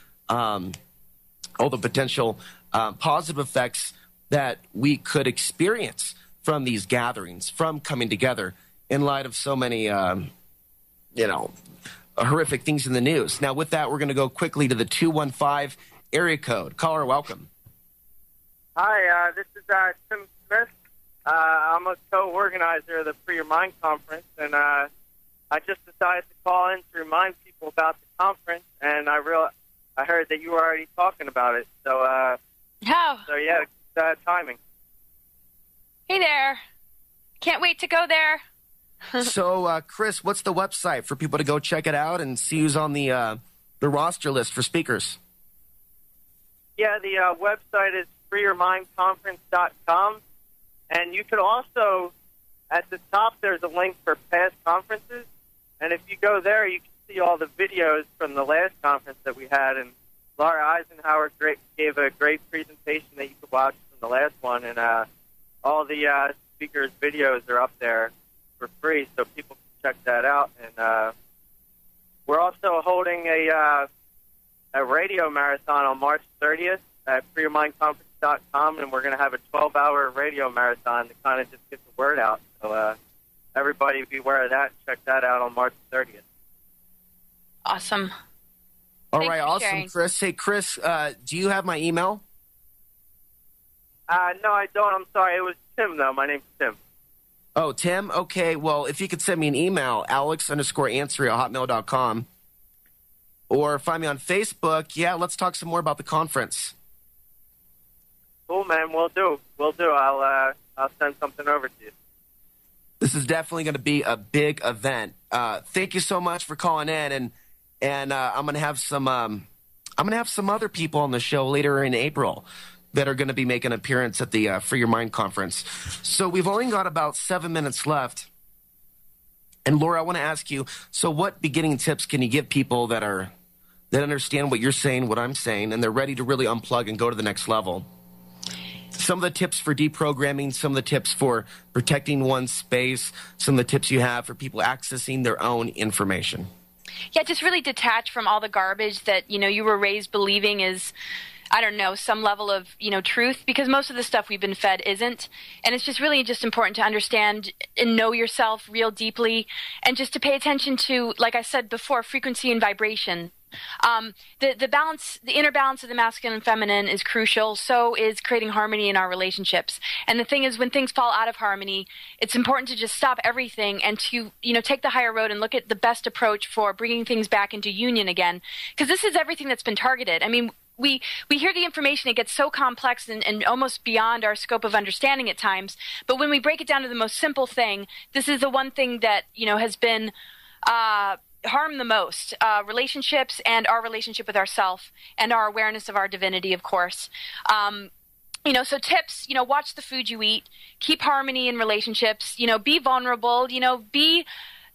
Speaker 1: effects that we could experience from these gatherings, from coming together in light of so many, horrific things in the news. Now, with that, we're going to go quickly to the 215 area code. Caller, welcome.
Speaker 7: Hi, this is Tim Smith. I'm a co-organizer of the Free Your Mind conference, and I just decided to call in to remind people about the conference, and I heard that you were already talking about it. So, timing.
Speaker 2: Hey there. Can't wait to go there.
Speaker 1: So, Chris, what's the website for people to go check it out and see who's on the roster list for speakers?
Speaker 7: Yeah, the website is freeyourmindconference.com. And you could also, at the top, there's a link for past conferences. And if you go there, you can see all the videos from the last conference that we had. And Laura Eisenhower gave a great presentation that you could watch from the last one. And all the speakers' videos are up there for free, so people can check that out. And we're also holding a radio marathon on March 30th at freeyourmindconference.com, and we're going to have a 12-hour radio marathon to kind of just get the word out. So everybody be aware of that. Check that out on March 30th.
Speaker 2: Awesome.
Speaker 1: All right, awesome, sharing. Chris. Hey, Chris, do you have my email?
Speaker 7: No, I don't. I'm sorry. It was Tim, though. My name's Tim.
Speaker 1: Oh, Tim? Okay, well, if you could send me an email, alex_ansary@hotmail.com, or find me on Facebook. Yeah, let's talk some more about the conference.
Speaker 7: Cool, man. We'll do. I'll send something over to you.
Speaker 1: This is definitely going to be a big event. Thank you so much for calling in, and I'm going to have some other people on the show later in April that are going to be making an appearance at the Free Your Mind conference. So we've only got about 7 minutes left. And Laura, I want to ask you, so what beginning tips can you give people that understand what you're saying, what I'm saying, and they're ready to really unplug and go to the next level? Some of the tips for deprogramming, some of the tips for protecting one's space, some of the tips you have for people accessing their own information.
Speaker 2: Yeah, just really detach from all the garbage that, you were raised believing is, I don't know, some level of, truth, because most of the stuff we've been fed isn't. And it's just really just important to understand and know yourself real deeply, and just to pay attention to, like I said before, frequency and vibration. The balance, the inner balance of the masculine and feminine is crucial. So is creating harmony in our relationships. And the thing is, when things fall out of harmony, it's important to just stop everything and to, take the higher road and look at the best approach for bringing things back into union again. Because this is everything that's been targeted. I mean, we hear the information, it gets so complex and almost beyond our scope of understanding at times. But when we break it down to the most simple thing, this is the one thing that, has been harmed the most, relationships and our relationship with ourself and our awareness of our divinity, of course. So tips, watch the food you eat, keep harmony in relationships, be vulnerable, be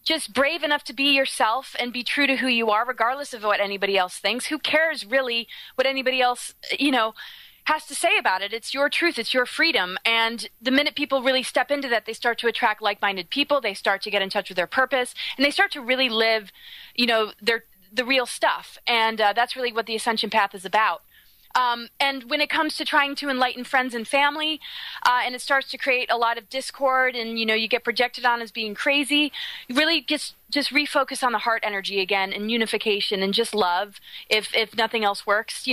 Speaker 2: just brave enough to be yourself and be true to who you are, regardless of what anybody else thinks. Who cares really what anybody else, has to say about it? It's your truth. It's your freedom. And the minute people really step into that, they start to attract like-minded people. They start to get in touch with their purpose, and they start to really live, the real stuff. And that's really what the Ascension Path is about. And when it comes to trying to enlighten friends and family, and it starts to create a lot of discord, and, you get projected on as being crazy, you really just refocus on the heart energy again, and unification and just love. If nothing else works,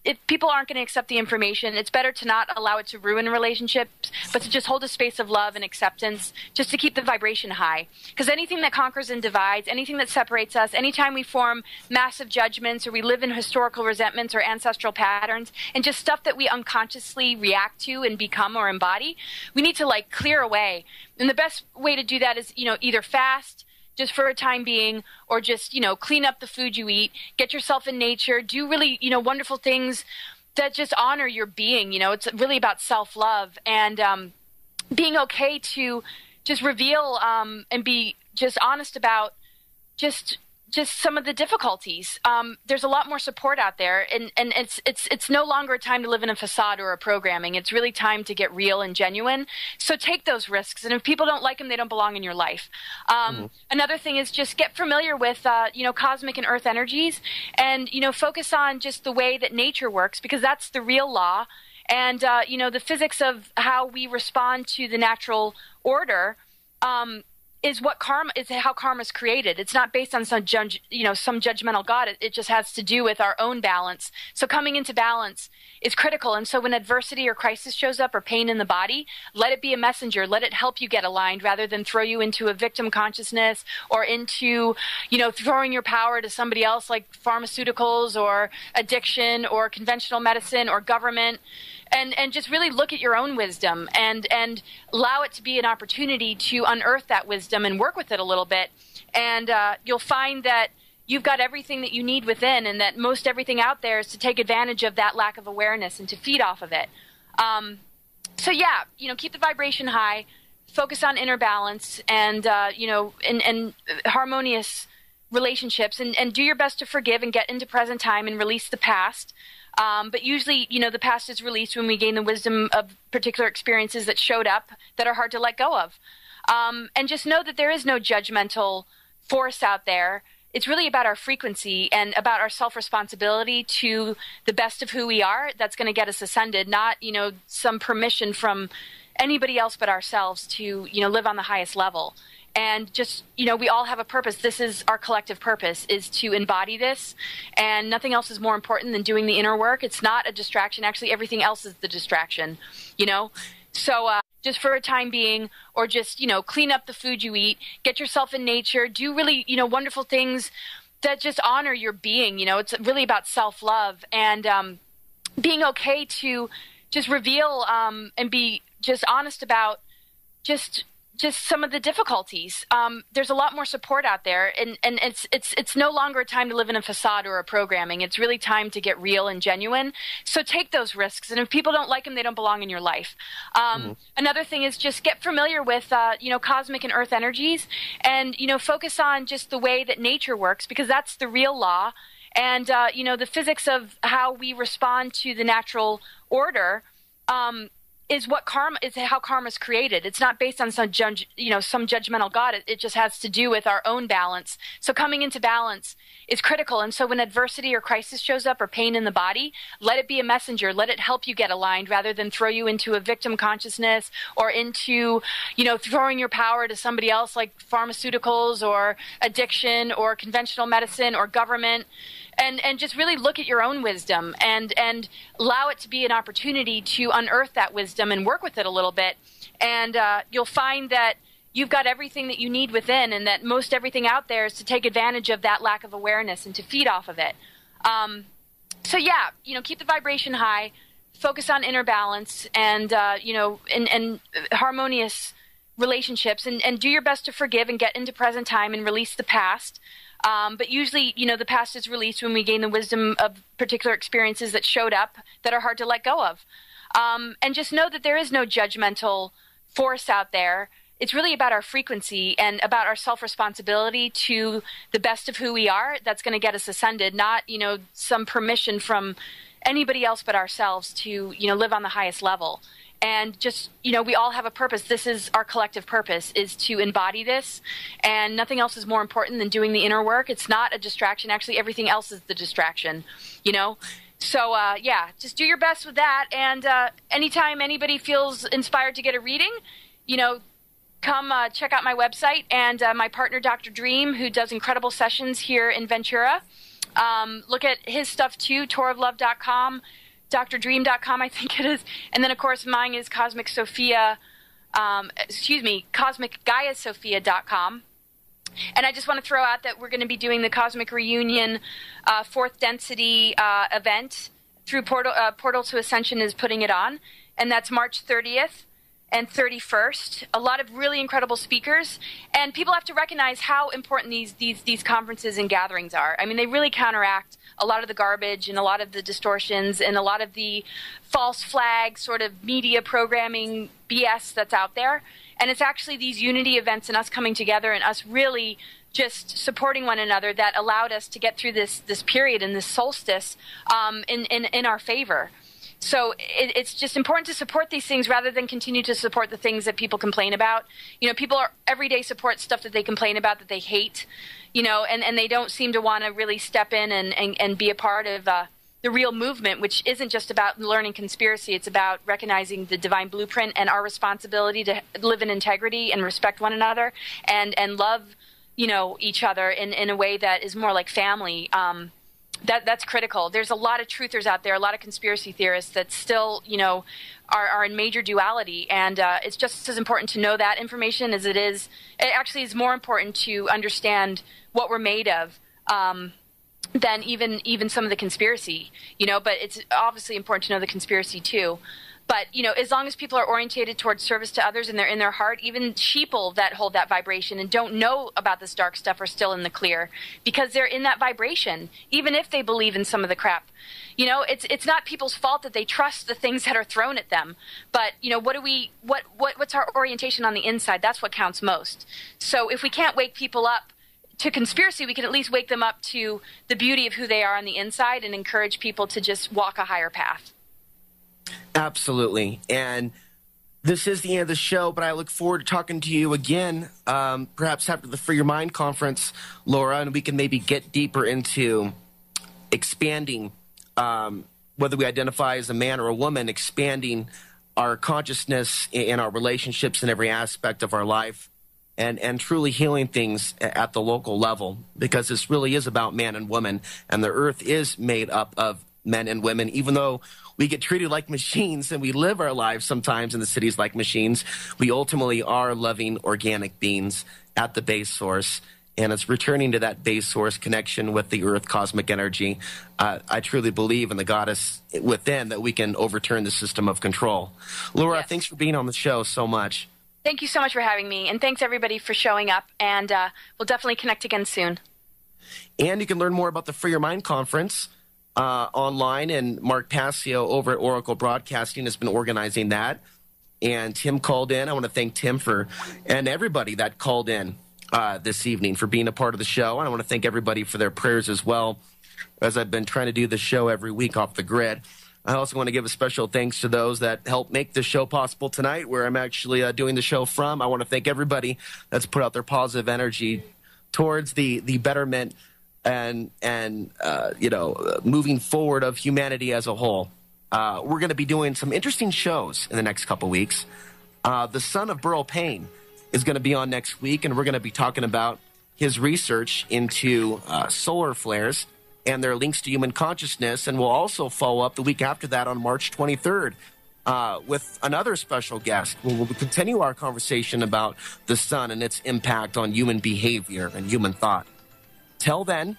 Speaker 2: if people aren't going to accept the information, it's better to not allow it to ruin relationships, but to just hold a space of love and acceptance, just to keep the vibration high. Because anything that conquers and divides, anything that separates us, anytime we form massive judgments, or we live in historical resentments or ancestral patterns, and just stuff that we unconsciously react to and become or embody, we need to clear away. And the best way to do that is, either fast, just for a time being, or just, clean up the food you eat, get yourself in nature, do really, wonderful things that just honor your being. It's really about self-love, and being okay to just reveal and be just honest about just some of the difficulties. There's a lot more support out there, and it's no longer a time to live in a facade or a programming. It's really time to get real and genuine. So take those risks, and if people don't like them, they don't belong in your life. Another thing is just get familiar with cosmic and earth energies, and focus on just the way that nature works, because that's the real law, and the physics of how we respond to the natural order. Is how karma is created. It's not based on some judgmental God. It just has to do with our own balance. So coming into balance is critical. And so when adversity or crisis shows up, or pain in the body, let it be a messenger. Let it help you get aligned, rather than throw you into a victim consciousness, or into, throwing your power to somebody else, like pharmaceuticals or addiction or conventional medicine or government. And just really look at your own wisdom, and allow it to be an opportunity to unearth that wisdom and work with it a little bit. And you'll find that you've got everything that you need within, and that most everything out there is to take advantage of that lack of awareness and to feed off of it. Keep the vibration high, focus on inner balance, and and harmonious relationships, and do your best to forgive and get into present time and release the past. But usually, the past is released when we gain the wisdom of particular experiences that showed up that are hard to let go of. And just know that there is no judgmental force out there. It's really about our frequency and about our self-responsibility to the best of who we are. That's going to get us ascended, not, some permission from anybody else but ourselves to, live on the highest level. And just, we all have a purpose. This is our collective purpose, is to embody this. And nothing else is more important than doing the inner work. It's not a distraction. Actually, everything else is the distraction, So just for a time being, or just, clean up the food you eat, get yourself in nature, do really, wonderful things that just honor your being. It's really about self-love and being okay to just reveal and be just honest about just some of the difficulties. There's a lot more support out there, and it's no longer a time to live in a facade or a programming. It's really time to get real and genuine. So take those risks, and if people don't like them, they don't belong in your life. Another thing is just get familiar with cosmic and earth energies, and focus on just the way that nature works, because that's the real law. And the physics of how we respond to the natural order is what karma is, how karma is created. It's not based on some judgmental God. It just has to do with our own balance. So coming into balance is critical. And so when adversity or crisis shows up, or pain in the body, let it be a messenger. Let it help you get aligned, rather than throw you into a victim consciousness, or into, throwing your power to somebody else, like pharmaceuticals or addiction or conventional medicine or government. And just really look at your own wisdom and allow it to be an opportunity to unearth that wisdom and work with it a little bit. And you'll find that you've got everything that you need within, and that most everything out there is to take advantage of that lack of awareness and to feed off of it. Keep the vibration high, focus on inner balance and harmonious relationships, and do your best to forgive and get into present time and release the past. But usually, the past is released when we gain the wisdom of particular experiences that showed up that are hard to let go of. And just know that there is no judgmental force out there. It's really about our frequency and about our self-responsibility to the best of who we are that's going to get us ascended, not, some permission from anybody else but ourselves to, live on the highest level. And just, we all have a purpose. This is our collective purpose, is to embody this. And nothing else is more important than doing the inner work. It's not a distraction. Actually, everything else is the distraction, So, just do your best with that. And anytime anybody feels inspired to get a reading, come check out my website. And my partner, Dr. Dream, who does incredible sessions here in Ventura. Look at his stuff, too, touroflove.com. DrDream.com, I think it is. And then, of course, mine is CosmicGaiaSophia.com. And I just want to throw out that we're going to be doing the Cosmic Reunion 4th Density event through Portal to Ascension is putting it on. And that's March 30th and 31st. A lot of really incredible speakers. And people have to recognize how important these conferences and gatherings are. I mean, they really counteract a lot of the garbage and a lot of the distortions and a lot of the false flag sort of media programming BS that's out there. And it's actually these unity events and us coming together and us really just supporting one another that allowed us to get through this period and this solstice in our favor. So it's just important to support these things rather than continue to support the things that people complain about. People are everyday support stuff that they complain about, that they hate, and they don't seem to want to really step in and be a part of the real movement, which isn't just about learning conspiracy. It's about recognizing the divine blueprint and our responsibility to live in integrity and respect one another and love, each other in a way that is more like family. That's critical. There's a lot of truthers out there, a lot of conspiracy theorists that still, are in major duality. And it's just as important to know that information as it actually is more important to understand what we're made of than even some of the conspiracy, but it's obviously important to know the conspiracy too. But, as long as people are orientated towards service to others and they're in their heart, even sheeple that hold that vibration and don't know about this dark stuff are still in the clear because they're in that vibration, even if they believe in some of the crap. It's not people's fault that they trust the things that are thrown at them. But, what's our orientation on the inside? That's what counts most. So if we can't wake people up to conspiracy, we can at least wake them up to the beauty of who they are on the inside and encourage people to just walk a higher path.
Speaker 1: Absolutely. And this is the end of the show, but I look forward to talking to you again, perhaps after the Free Your Mind conference, Laura, and we can maybe get deeper into expanding, whether we identify as a man or a woman, expanding our consciousness in our relationships in every aspect of our life and truly healing things at the local level, because this really is about man and woman, and the earth is made up of men and women, even though we get treated like machines and we live our lives sometimes in the cities like machines, we ultimately are loving organic beings at the base source. And it's returning to that base source connection with the earth, cosmic energy. I truly believe in the goddess within that we can overturn the system of control. Laura,
Speaker 2: yes.
Speaker 1: Thanks for being on the show so much.
Speaker 2: Thank you so much for having me. And thanks, everybody, for showing up. And we'll definitely connect again soon.
Speaker 1: And you can learn more about the Free Your Mind Conference online. And Mark Passio over at Oracle Broadcasting has been organizing that. And Tim called in. I want to thank Tim and everybody that called in this evening for being a part of the show. And I want to thank everybody for their prayers as well, as I've been trying to do the show every week off the grid. I also want to give a special thanks to those that helped make the show possible tonight, where I'm actually doing the show from. I want to thank everybody that's put out their positive energy towards the betterment and moving forward of humanity as a whole. We're going to be doing some interesting shows in the next couple weeks. The son of Burl Payne is going to be on next week, and we're going to be talking about his research into solar flares and their links to human consciousness. And we'll also follow up the week after that on March 23rd with another special guest. We'll continue our conversation about the sun and its impact on human behavior and human thought. Till then,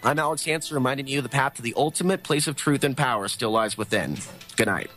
Speaker 1: I'm Alex Ansary, reminding you the path to the ultimate place of truth and power still lies within. Good night.